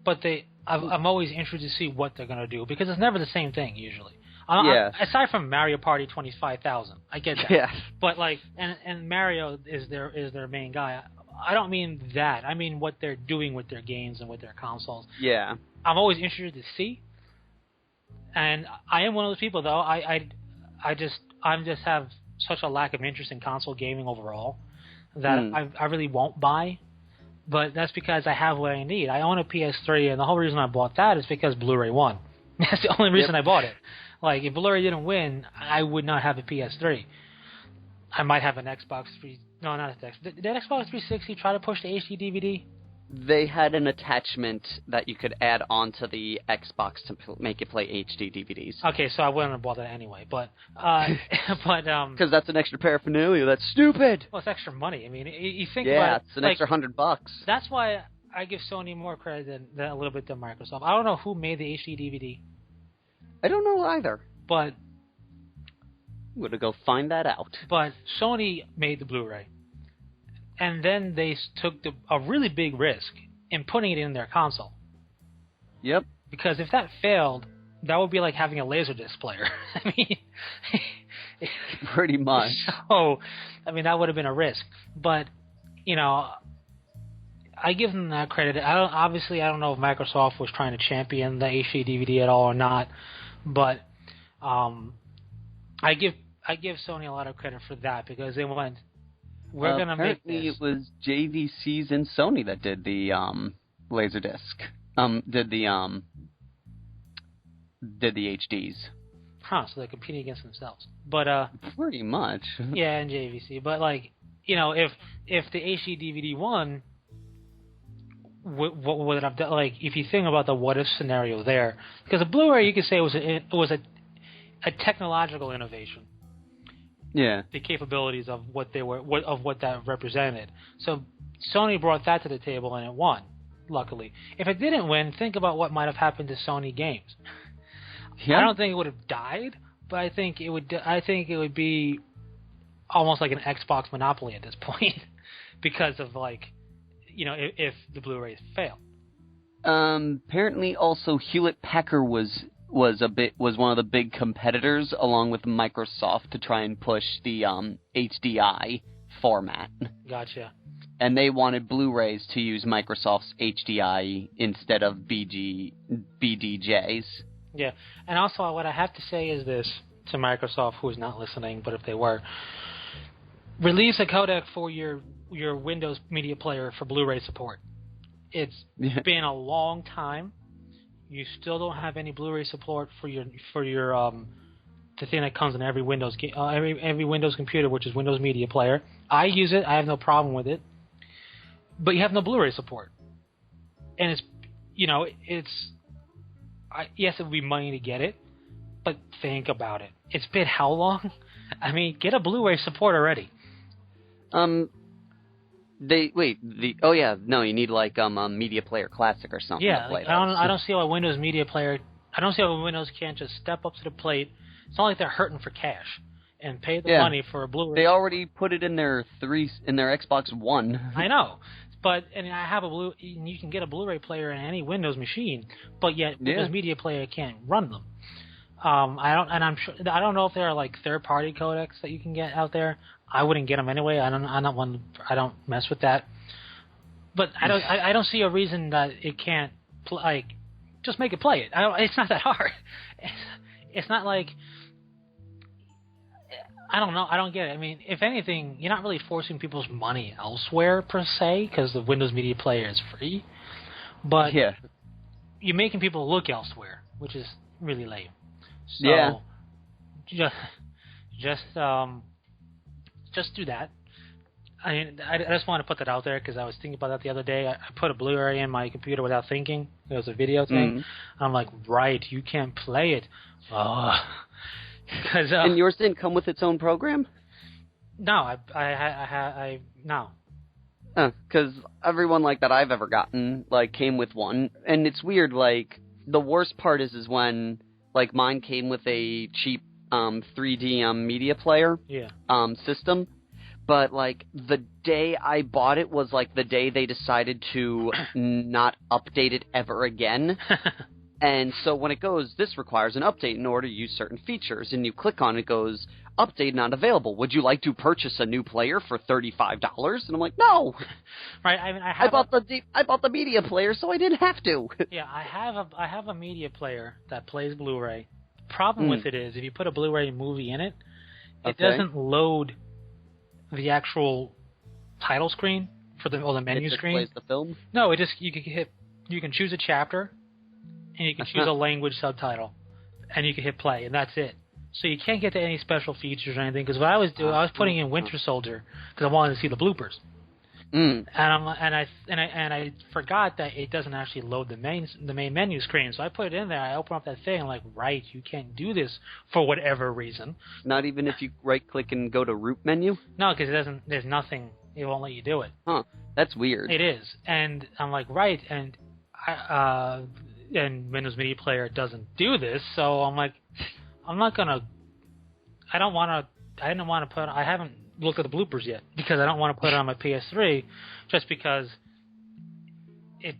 but I'm always interested to see what they're gonna do because it's never the same thing usually. Aside from Mario Party 25,000, I get that. Yeah. But like, and Mario is their main guy. I don't mean that. I mean what they're doing with their games and with their consoles. Yeah. I'm always interested to see. And I am one of those people though. I just have such a lack of interest in console gaming overall that I really won't buy. But that's because I have what I need. I own a PS3, and the whole reason I bought that is because Blu-ray won. That's the only reason I bought it. Like, if Blu-ray didn't win, I would not have a PS3. I might have an Xbox 3... No, not an Xbox. Did Xbox 360 try to push the HD DVD? They had an attachment that you could add onto the Xbox to make it play HD DVDs. Okay, so I wouldn't have bought that anyway. But because that's an extra paraphernalia. That's stupid. Well, it's extra money. I mean, you think about it. Yeah, it's an extra $100. That's why I give Sony more credit than a little bit than Microsoft. I don't know who made the HD DVD. I don't know either. But I'm gonna go find that out. But Sony made the Blu-ray. And then they took a really big risk in putting it in their console. Yep. Because if that failed, that would be like having a Laserdisc player. I mean, pretty much. So, I mean, that would have been a risk. But, you know, I give them that credit. I don't know if Microsoft was trying to champion the HD DVD at all or not. But I give Sony a lot of credit for that because they went. We're gonna make this. It was JVC's and Sony that did the Laserdisc. Did the HDs. Huh? So they're competing against themselves. But pretty much. Yeah, and JVC. But like, you know, if the HD DVD won, what would it have done? Like, if you think about the what if scenario there, because a Blu-ray, you could say it was a technological innovation. Yeah. The capabilities of what that represented. So Sony brought that to the table and it won, luckily. If it didn't win, think about what might have happened to Sony games. Yeah. I don't think it would have died, but I think it would be almost like an Xbox monopoly at this point because of, like, you know, if the Blu-rays fail. Apparently also Hewlett-Packard was one of the big competitors along with Microsoft to try and push the HDI format. Gotcha. And they wanted Blu-rays to use Microsoft's HDI instead of BDJs. Yeah, and also what I have to say is this to Microsoft, who is not listening, but if they were, release a codec for your Windows Media Player for Blu-ray support. It's been a long time. You still don't have any Blu-ray support for your the thing that comes in every Windows every Windows computer, which is Windows Media Player. I use it. I have no problem with it. But you have no Blu-ray support, and it's yes, it would be money to get it, but think about it. It's been how long? I mean, get a Blu-ray support already. You need like a Media Player Classic or something. Yeah, to play I don't see why Windows Media Player. I don't see why Windows can't just step up to the plate. It's not like they're hurting for cash and pay the money for a Blu-ray. They already put it in their Xbox One. I know, but I have you can get a Blu-ray player in any Windows machine, but yet Windows Media Player can't run them. I don't know if there are like third-party codecs that you can get out there. I wouldn't get them anyway. I don't mess with that. But I don't see a reason that it can't just make it play it. It's not that hard. It's not like, I don't know. I don't get it. I mean, if anything, you're not really forcing people's money elsewhere per se because the Windows Media Player is free. But you're making people look elsewhere, which is really lame. So just do that. I mean, I just want to put that out there because I was thinking about that the other day. I put a Blu-ray in my computer without thinking. It was a video thing. And I'm like, right, you can't play it. And yours didn't come with its own program? No, no. Because everyone like that I've ever gotten came with one, and it's weird. Like the worst part is when mine came with a cheap 3D media player system. but like the day I bought it was like the day they decided to not update it ever again. And so when it goes, this requires an update in order to use certain features, and you click on it, it goes, update not available. Would you like to purchase a new player for $35? And I'm like, no. Right. I mean, I bought the media player, so I didn't have to. Yeah, I have a media player that plays Blu-ray. The problem with it is if you put a Blu-ray movie in it, it doesn't load the actual title screen for the menu screen. It displays the film. No, you can choose a chapter. And you can choose a language subtitle, and you can hit play, and that's it. So you can't get to any special features or anything. Because what I was doing, I was putting in Winter Soldier because I wanted to see the bloopers. And I forgot that it doesn't actually load the main menu screen. So I put it in there. I open up that thing. I'm like, right, you can't do this for whatever reason. Not even if you right click and go to root menu. No, because it doesn't. There's nothing. It won't let you do it. Huh? That's weird. It is, and I'm like, right, and and Windows Media Player doesn't do this, so I'm like, I haven't looked at the bloopers yet, because I don't want to put it on my PS3, just because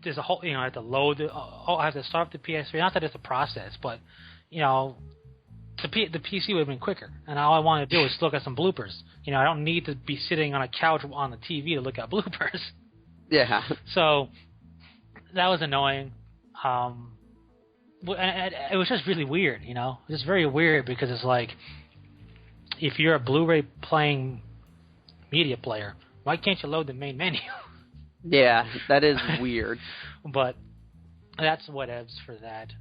there's a whole, I have to load I have to start up the PS3, not that it's a process, but, the PC would have been quicker, and all I want to do is look at some bloopers. I don't need to be sitting on a couch on the TV to look at bloopers. Yeah. So, that was annoying. It was just really weird, It was very weird because it's like, if you're a Blu-ray playing media player, why can't you load the main menu? Yeah, that is weird. But that's whatevs for that.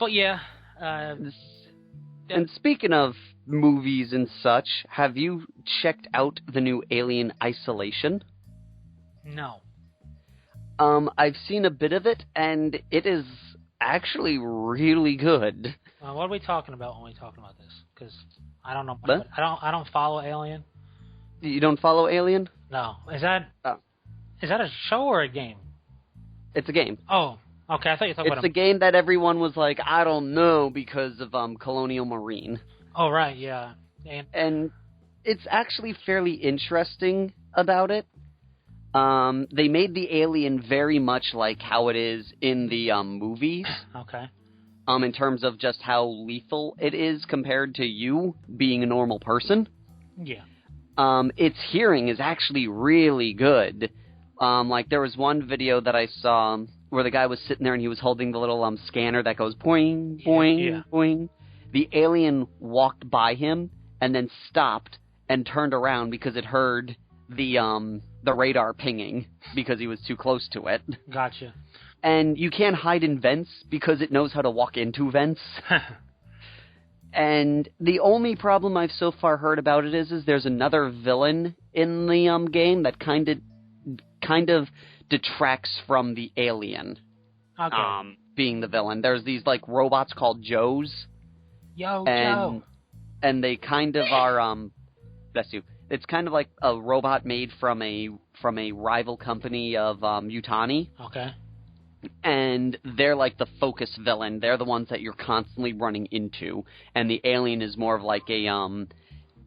But yeah. And speaking of movies and such, have you checked out the new Alien Isolation? No. I've seen a bit of it, and it is actually really good. What are we talking about when we talking about this? Because I don't know. What? I don't follow Alien. You don't follow Alien? No. Is that a show or a game? It's a game. Oh, okay. I thought you were talking about a game that everyone was like, I don't know, because of Colonial Marine. Oh, right, yeah. And it's actually fairly interesting about it. They made the alien very much like how it is in the movies. Okay. In terms of just how lethal it is compared to you being a normal person. Yeah. Its hearing is actually really good. Like there was one video that I saw where the guy was sitting there and he was holding the little scanner that goes boing, boing, boing. The alien walked by him and then stopped and turned around because it heard the radar pinging because he was too close to it. Gotcha. And you can't hide in vents because it knows how to walk into vents. And the only problem I've so far heard about it is there's another villain in the game that kind of detracts from the alien. Okay. Being the villain. There's these like robots called Joes. Joe. And they kind of are bless you. It's kind of like a robot made from a rival company of Yutani. Okay. And they're like the focus villain. They're the ones that you're constantly running into. And the alien is more of like a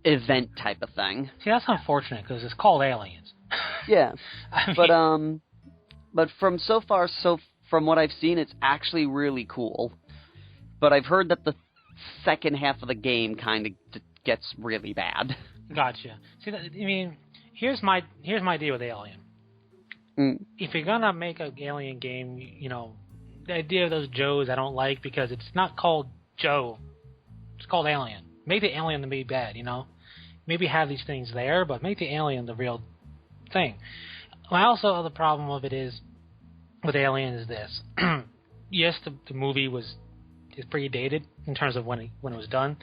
event type of thing. See, that's unfortunate because it's called Aliens. Yeah. I mean, but from what I've seen, it's actually really cool. But I've heard that the second half of the game kind of gets really bad. Gotcha. See, here's my deal with Alien. If you're gonna make an Alien game, the idea of those Joes I don't like because it's not called Joe. It's called Alien. Make the alien to be bad, Maybe have these things there, but make the alien the real thing. Also, the problem of it is with Alien is this. Yes, the movie is pretty dated in terms of when it was done,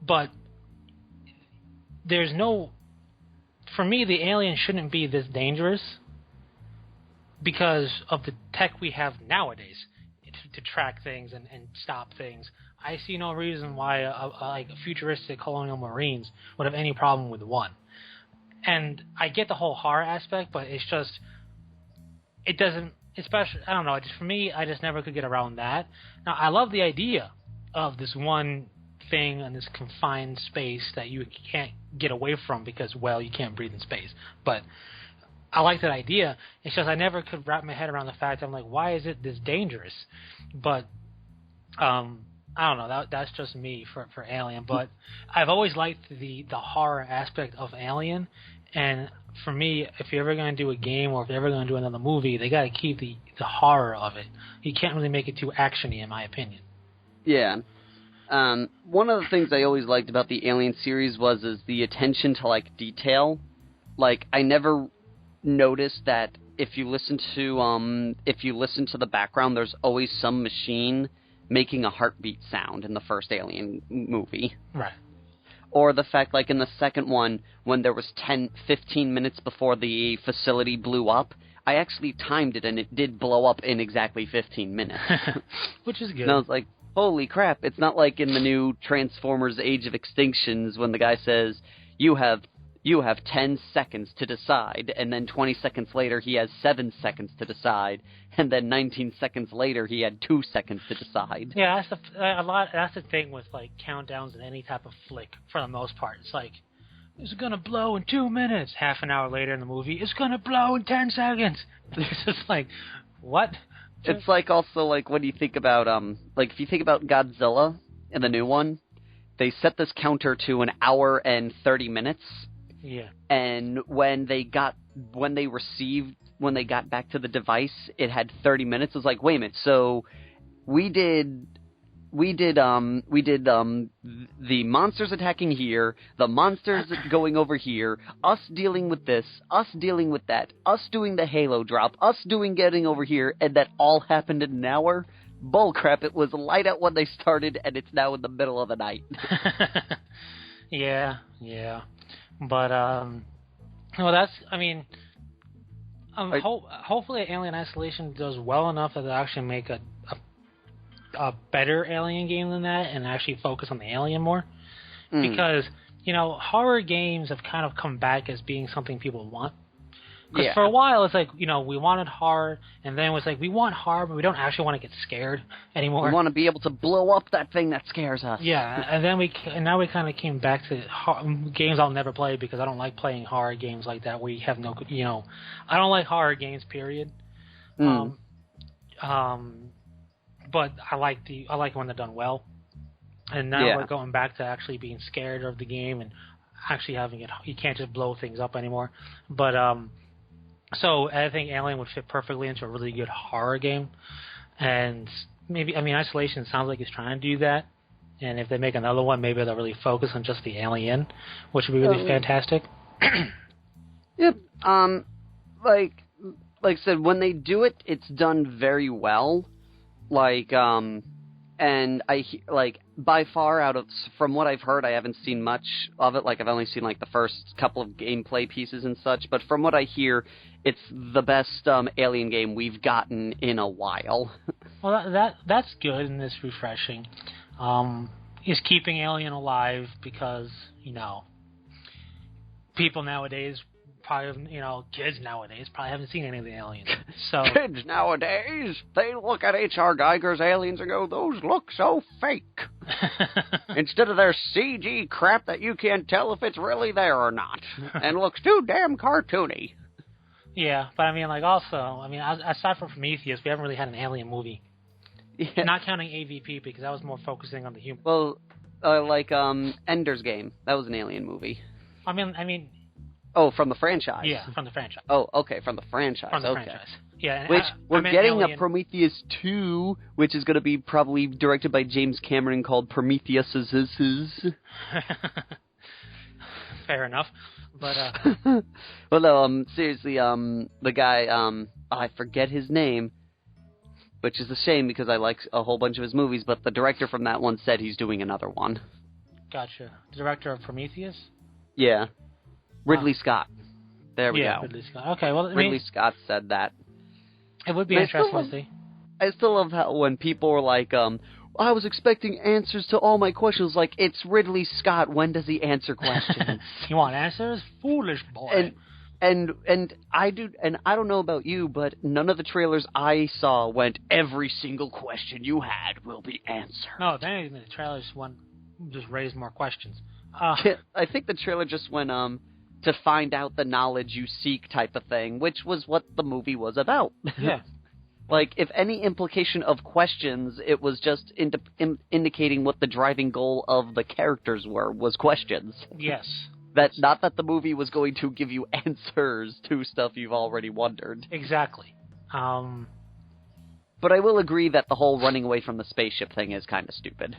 but for me, the alien shouldn't be this dangerous because of the tech we have nowadays to track things and stop things. I see no reason why a futuristic colonial marines would have any problem with one. And I get the whole horror aspect, but it's just, it doesn't, especially, I don't know, for me, I just never could get around that. Now, I love the idea of this one thing in this confined space that you can't get away from because, well, you can't breathe in space. But I like that idea. It's just I never could wrap my head around the fact. I'm like, why is it this dangerous? But I don't know. That's just me for Alien. But I've always liked the horror aspect of Alien. And for me, if you're ever going to do a game or if you're ever going to do another movie, they got to keep the horror of it. You can't really make it too actiony, in my opinion. Yeah. One of the things I always liked about the Alien series was the attention to, like, detail. Like, I never noticed that if you listen to the background, there's always some machine making a heartbeat sound in the first Alien movie. Right. Or the fact, like, in the second one, when there was 15 minutes before the facility blew up, I actually timed it, and it did blow up in exactly 15 minutes. Which is good. And I was like, holy crap, it's not like in the new Transformers Age of Extinctions when the guy says, you have 10 seconds to decide, and then 20 seconds later he has 7 seconds to decide, and then 19 seconds later he had 2 seconds to decide. Yeah, that's the thing with, like, countdowns in any type of flick, for the most part. It's like, it's gonna blow in 2 minutes. Half an hour later in the movie, it's gonna blow in 10 seconds. It's just like, what? It's like also, like, when you think about, like, if you think about Godzilla in the new one, they set this counter to an hour and 30 minutes. Yeah. And when they got back to the device, it had 30 minutes. It was like, wait a minute, so we did the monsters attacking here, the monsters going over here, us dealing with this, us dealing with that, us doing the Halo drop, us getting over here, and that all happened in an hour? Bullcrap, it was light out when they started, and it's now in the middle of the night. Yeah. But, well, that's, I mean, hopefully Alien Isolation does well enough that they'll actually make a better Alien game than that and actually focus on the alien more. Because, you know, horror games have kind of come back as being something people want. Because for a while, it's like, you know, we wanted horror, and then it was like, we want horror, but we don't actually want to get scared anymore. We want to be able to blow up that thing that scares us. Yeah, and then now we kind of came back to games I'll never play because I don't like playing horror games like that where you have no, you know, I don't like horror games, period. But I like when they're done well. And now we're going back to actually being scared of the game and actually having it. You can't just blow things up anymore. But so I think Alien would fit perfectly into a really good horror game. And maybe, I mean, Isolation sounds like it's trying to do that. And if they make another one, maybe they'll really focus on just the alien, which would be really fantastic. Yep. Like I said, when they do it, it's done very well. Like, and by far from what I've heard, I haven't seen much of it. Like, I've only seen, like, the first couple of gameplay pieces and such. But from what I hear, it's the best Alien game we've gotten in a while. Well, that's good and it's refreshing. Is keeping Alien alive because, you know, people nowadays probably, you know, kids nowadays probably haven't seen any of the aliens. So kids nowadays, they look at H.R. Geiger's aliens and go, those look so fake. Instead of their CG crap that you can't tell if it's really there or not. And looks too damn cartoony. Yeah, but I mean, like, also, I mean, aside from Prometheus, we haven't really had an alien movie. Yeah. Not counting AVP, because that was more focusing on the human. Well, like, Ender's Game. That was an alien movie. I mean... Oh, from the franchise. Yeah, from the franchise. Oh, okay, from the franchise. From the franchise. Yeah. Which, we're getting a Prometheus 2, which is going to be probably directed by James Cameron, called Prometheus. Fair enough. But, well, no, seriously, the guy, I forget his name, which is a shame because I like a whole bunch of his movies, but the director from that one said he's doing another one. Gotcha. The director of Prometheus? Yeah. Ridley Scott. There we go. Ridley Scott. Okay, well, Ridley Scott said that. It would be interesting to see. I still love how when people were like, I was expecting answers to all my questions. Like, it's Ridley Scott. When does he answer questions? You want answers? Foolish boy. And I do, and I don't know about you, but none of the trailers I saw went, every single question you had will be answered. No, if anything, the trailers went just raised more questions. I think the trailer just went to find out the knowledge you seek type of thing, which was what the movie was about. Yeah. Like, if any implication of questions, it was just indicating what the driving goal of the characters was questions. Yes. Not that the movie was going to give you answers to stuff you've already wondered. Exactly. But I will agree that the whole running away from the spaceship thing is kind of stupid.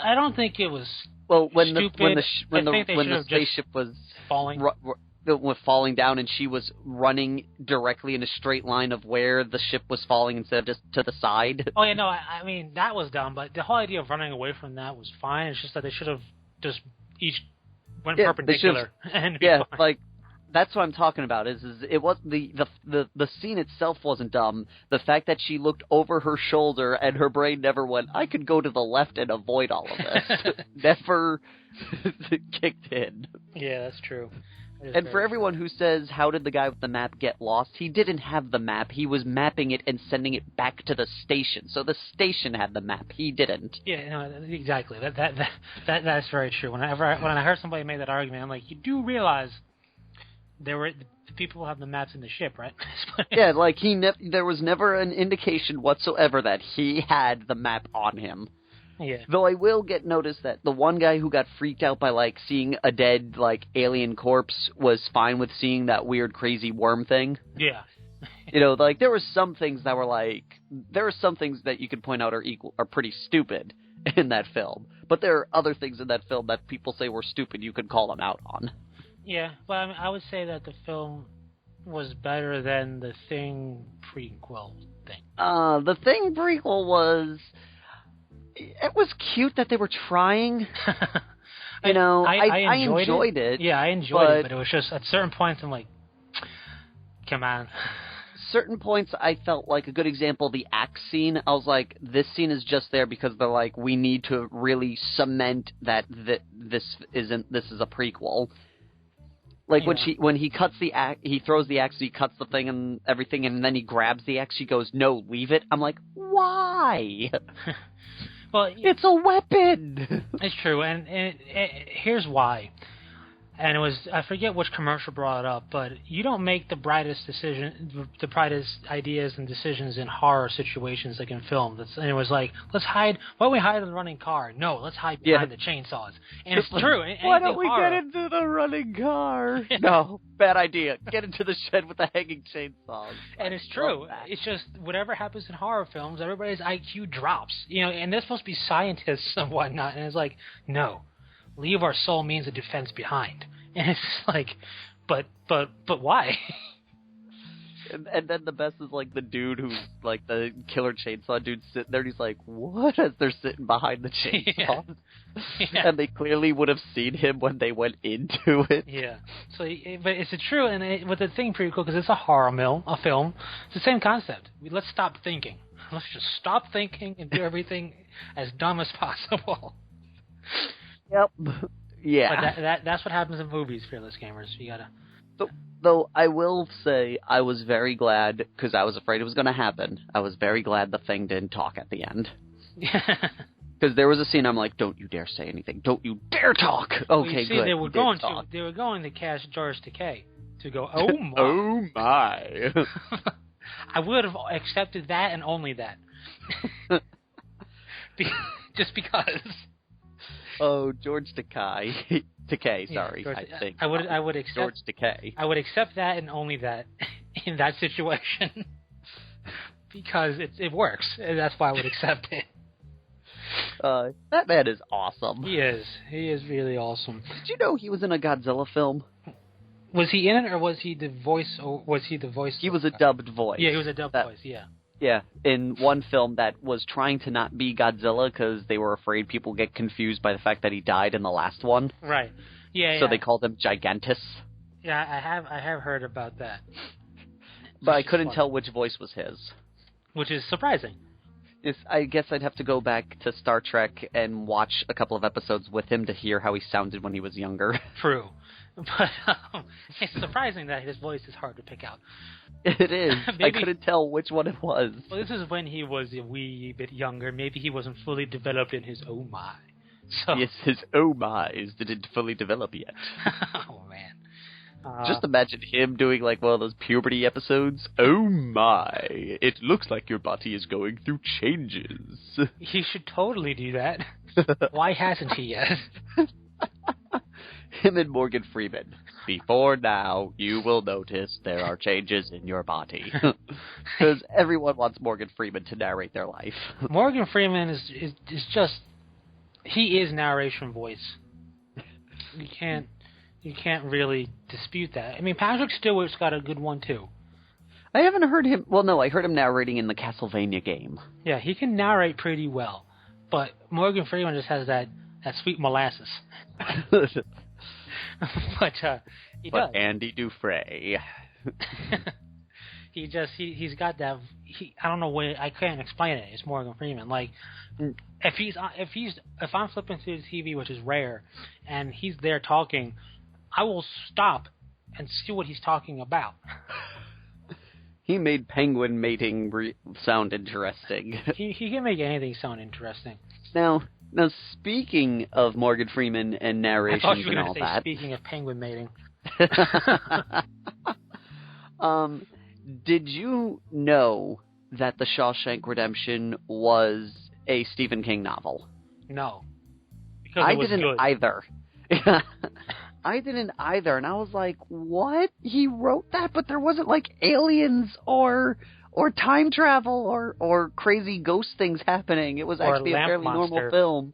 I don't think it was when stupid. when the spaceship was falling. Was falling down and she was running directly in a straight line of where the ship was falling instead of just to the side. Oh yeah, no, I mean that was dumb, but the whole idea of running away from that was fine. It's just that they should have just each went perpendicular. Like that's what I'm talking about. Is it was the scene itself wasn't dumb. The fact that she looked over her shoulder and her brain never went, I could go to the left and avoid all of this. Never kicked in. Yeah, that's true. And for everyone who says, how did the guy with the map get lost? He didn't have the map. He was mapping it and sending it back to the station. So the station had the map. He didn't. Yeah, no, exactly. That's very true. When I heard somebody make that argument, I'm like, you do realize the people have the maps in the ship, right? Yeah, like there was never an indication whatsoever that he had the map on him. Yeah. Though I will get noticed that the one guy who got freaked out by, like, seeing a dead, like, alien corpse was fine with seeing that weird, crazy worm thing. Yeah. You know, like, there were some things that were, like... There are some things that you could point out are pretty stupid in that film. But there are other things in that film that people say were stupid you could call them out on. Yeah, but I mean, I would say that the film was better than the Thing prequel thing. The Thing prequel was... It was cute that they were trying. You know, I enjoyed it. Yeah, I enjoyed it, but it was just at certain points I'm like, come on. Certain points I felt like a good example, the axe scene. I was like, this scene is just there because they're like, we need to really cement that this is a prequel. Like when he cuts the axe, he throws the axe, he cuts the thing and everything, and then he grabs the axe. She goes, "No, leave it." I'm like, why? Well, it's a weapon. It's true, and here's why. And it was, I forget which commercial brought it up, but you don't make the brightest ideas and decisions in horror situations like in film. And it was like, why don't we hide in the running car? No, let's hide behind the chainsaws. And it's true. Why don't we get into the running car? No, bad idea. Get into the shed with the hanging chainsaws. And it's true. It's just, whatever happens in horror films, everybody's IQ drops. You know, and they're supposed to be scientists and whatnot, and it's like, no. Leave our sole means of defense behind. And it's like, but why? And then the best is like the dude who's like the killer chainsaw dude sitting there and he's like, what? As they're sitting behind the chainsaw. Yeah. And they clearly would have seen him when they went into it. Yeah. So, but it's true, and with the Thing pretty cool because it's a horror film. It's the same concept. Let's stop thinking. Let's just stop thinking and do everything as dumb as possible. Yep. Yeah. But that's what happens in movies, Fearless Gamers. You gotta. Though I will say I was very glad, because I was afraid it was going to happen, I was very glad the Thing didn't talk at the end. Because there was a scene I'm like, don't you dare say anything. Don't you dare talk. Okay, good. They were going to cast George Takei to go, oh my. Oh my. I would have accepted that and only that. Just because. Oh, George Takei. Takei, sorry. George, I think. I would accept George Takei. I would accept that and only that in that situation. Because it works. And that's why I would accept it. That man is awesome. He is. He is really awesome. Did you know he was in a Godzilla film? Was he in it, or was he the voice? Or was he the voice? He was a dubbed voice. Yeah, he was a dubbed voice. Yeah. Yeah, in one film that was trying to not be Godzilla because they were afraid people get confused by the fact that he died in the last one. Right. Yeah. So they called him Gigantus. Yeah, I have heard about that. But I couldn't tell which voice was his. Which is surprising. I guess I'd have to go back to Star Trek and watch a couple of episodes with him to hear how he sounded when he was younger. True. But it's surprising that his voice is hard to pick out. It is. I couldn't tell which one it was. Well, this is when he was a wee bit younger. Maybe he wasn't fully developed in his oh my. So, Yes, his oh my's didn't fully develop yet. oh man. Just imagine him doing like one of those puberty episodes. Oh my, it looks like your body is going through changes. He should totally do that. Why hasn't he yet? Him and Morgan Freeman. Before now, you will notice there are changes in your body. Because everyone wants Morgan Freeman to narrate their life. Morgan Freeman is just, he is narration voice. You can't really dispute that. I mean, Patrick Stewart's got a good one too. I haven't heard him. Well, no, I heard him narrating in the Castlevania game. Yeah, he can narrate pretty well, but Morgan Freeman just has that sweet molasses. But he does. Andy Dufresne. He's got that. I don't know where, I can't explain it. It's Morgan Freeman. Like if I'm flipping through the TV, which is rare, and he's there talking, I will stop and see what he's talking about. He made penguin mating sound interesting. He can make anything sound interesting. Now, speaking of Morgan Freeman and narrations I thought you were and going all to say, that, speaking of penguin mating. Did you know that The Shawshank Redemption was a Stephen King novel? No. Because I it was didn't good. either. I didn't either, and I was like, what? He wrote that, but there wasn't like aliens or time travel or crazy ghost things happening. It was actually a fairly normal film.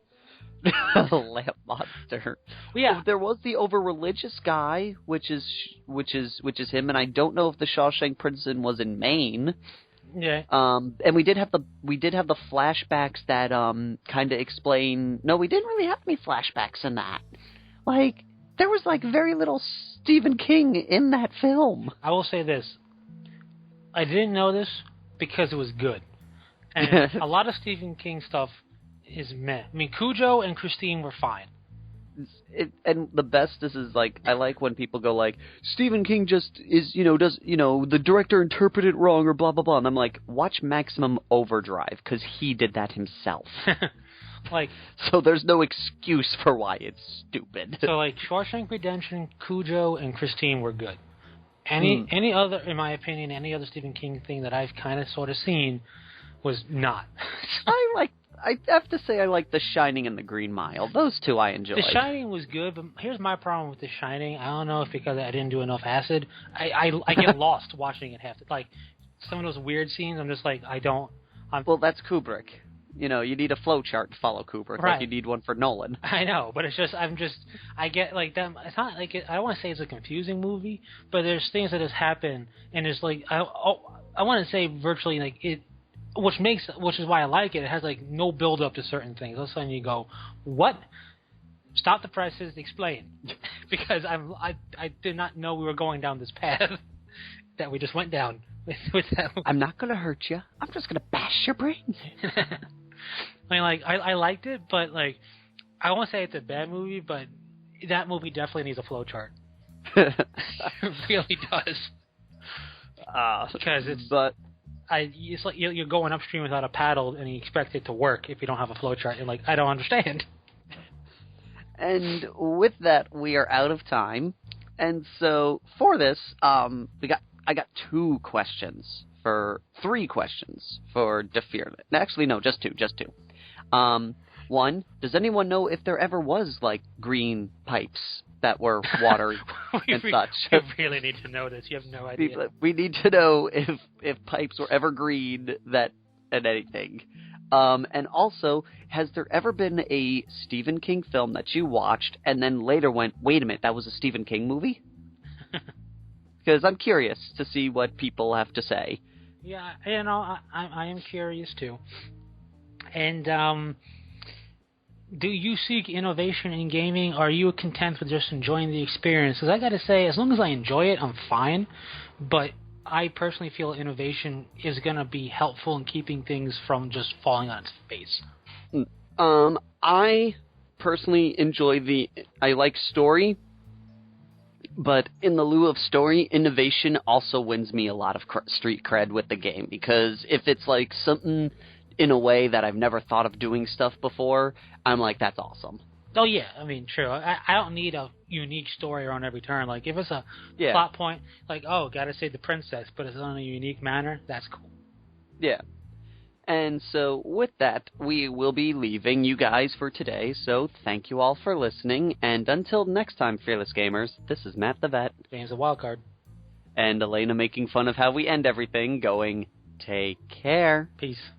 Lamp monster. Well, yeah. There was the over-religious guy, which is him, and I don't know if the Shawshank Prison was in Maine. Yeah. And we did have the flashbacks that kind of explain. No, we didn't really have any flashbacks in that. Like, there was like very little Stephen King in that film. I will say this. I didn't know this because it was good. And a lot of Stephen King stuff is meh. I mean, Cujo and Christine were fine. And the best is like, I like when people go like, Stephen King just is, does, the director interpreted it wrong or blah, blah, blah. And I'm like, watch Maximum Overdrive, because he did that himself. Like, so there's no excuse for why it's stupid. So like Shawshank Redemption, Cujo, and Christine were good. Any other, in my opinion, any other Stephen King thing that I've kind of sort of seen was not. I have to say I like The Shining and The Green Mile. Those two I enjoyed. The Shining was good, but here's my problem with The Shining. I don't know if because I didn't do enough acid. I get lost watching it half. Like some of those weird scenes, I'm just like well, that's Kubrick. You need a flow chart to follow Kubrick, right. Like you need one for Nolan. I know, but it's just I get like that. It's not like I don't want to say it's a confusing movie, but there's things that just happen, and it's like I want to say virtually like it. Which is why I like it. It has like no build up to certain things. All of a sudden you go, what? Stop the presses, explain, because I did not know we were going down this path that we just went down with that. I'm not gonna hurt you. I'm just gonna bash your brains. I mean, like I liked it, but like I won't say it's a bad movie, but that movie definitely needs a flowchart. It really does. Because it's like you're going upstream without a paddle, and you expect it to work if you don't have a flowchart. You're like, I don't understand. And with that, we are out of time. And so for this, I got three questions for Defearless. Actually, no, just two. One, does anyone know if there ever was like green pipes that were watery and such? We really need to know this. You have no idea. We need to know if pipes were ever green and anything. And also, has there ever been a Stephen King film that you watched and then later went, wait a minute, that was a Stephen King movie? Because I'm curious to see what people have to say. Yeah, I am curious too. And do you seek innovation in gaming, or are you content with just enjoying the experience? Because I got to say, as long as I enjoy it, I'm fine. But I personally feel innovation is going to be helpful in keeping things from just falling on its face. I personally enjoy I like story, but in the lieu of story, innovation also wins me a lot of street cred with the game, because if it's like something in a way that I've never thought of doing stuff before, I'm like, that's awesome. Oh, yeah. I mean, true. I don't need a unique story around every turn. Like, if it's a Yeah. plot point, like, oh, gotta save the princess, but it's on a unique manner, that's cool. Yeah. And so with that, we will be leaving you guys for today. So thank you all for listening. And until next time, Fearless Gamers, this is Matt the Vet. James the Wildcard. And Elena making fun of how we end everything, going, take care. Peace.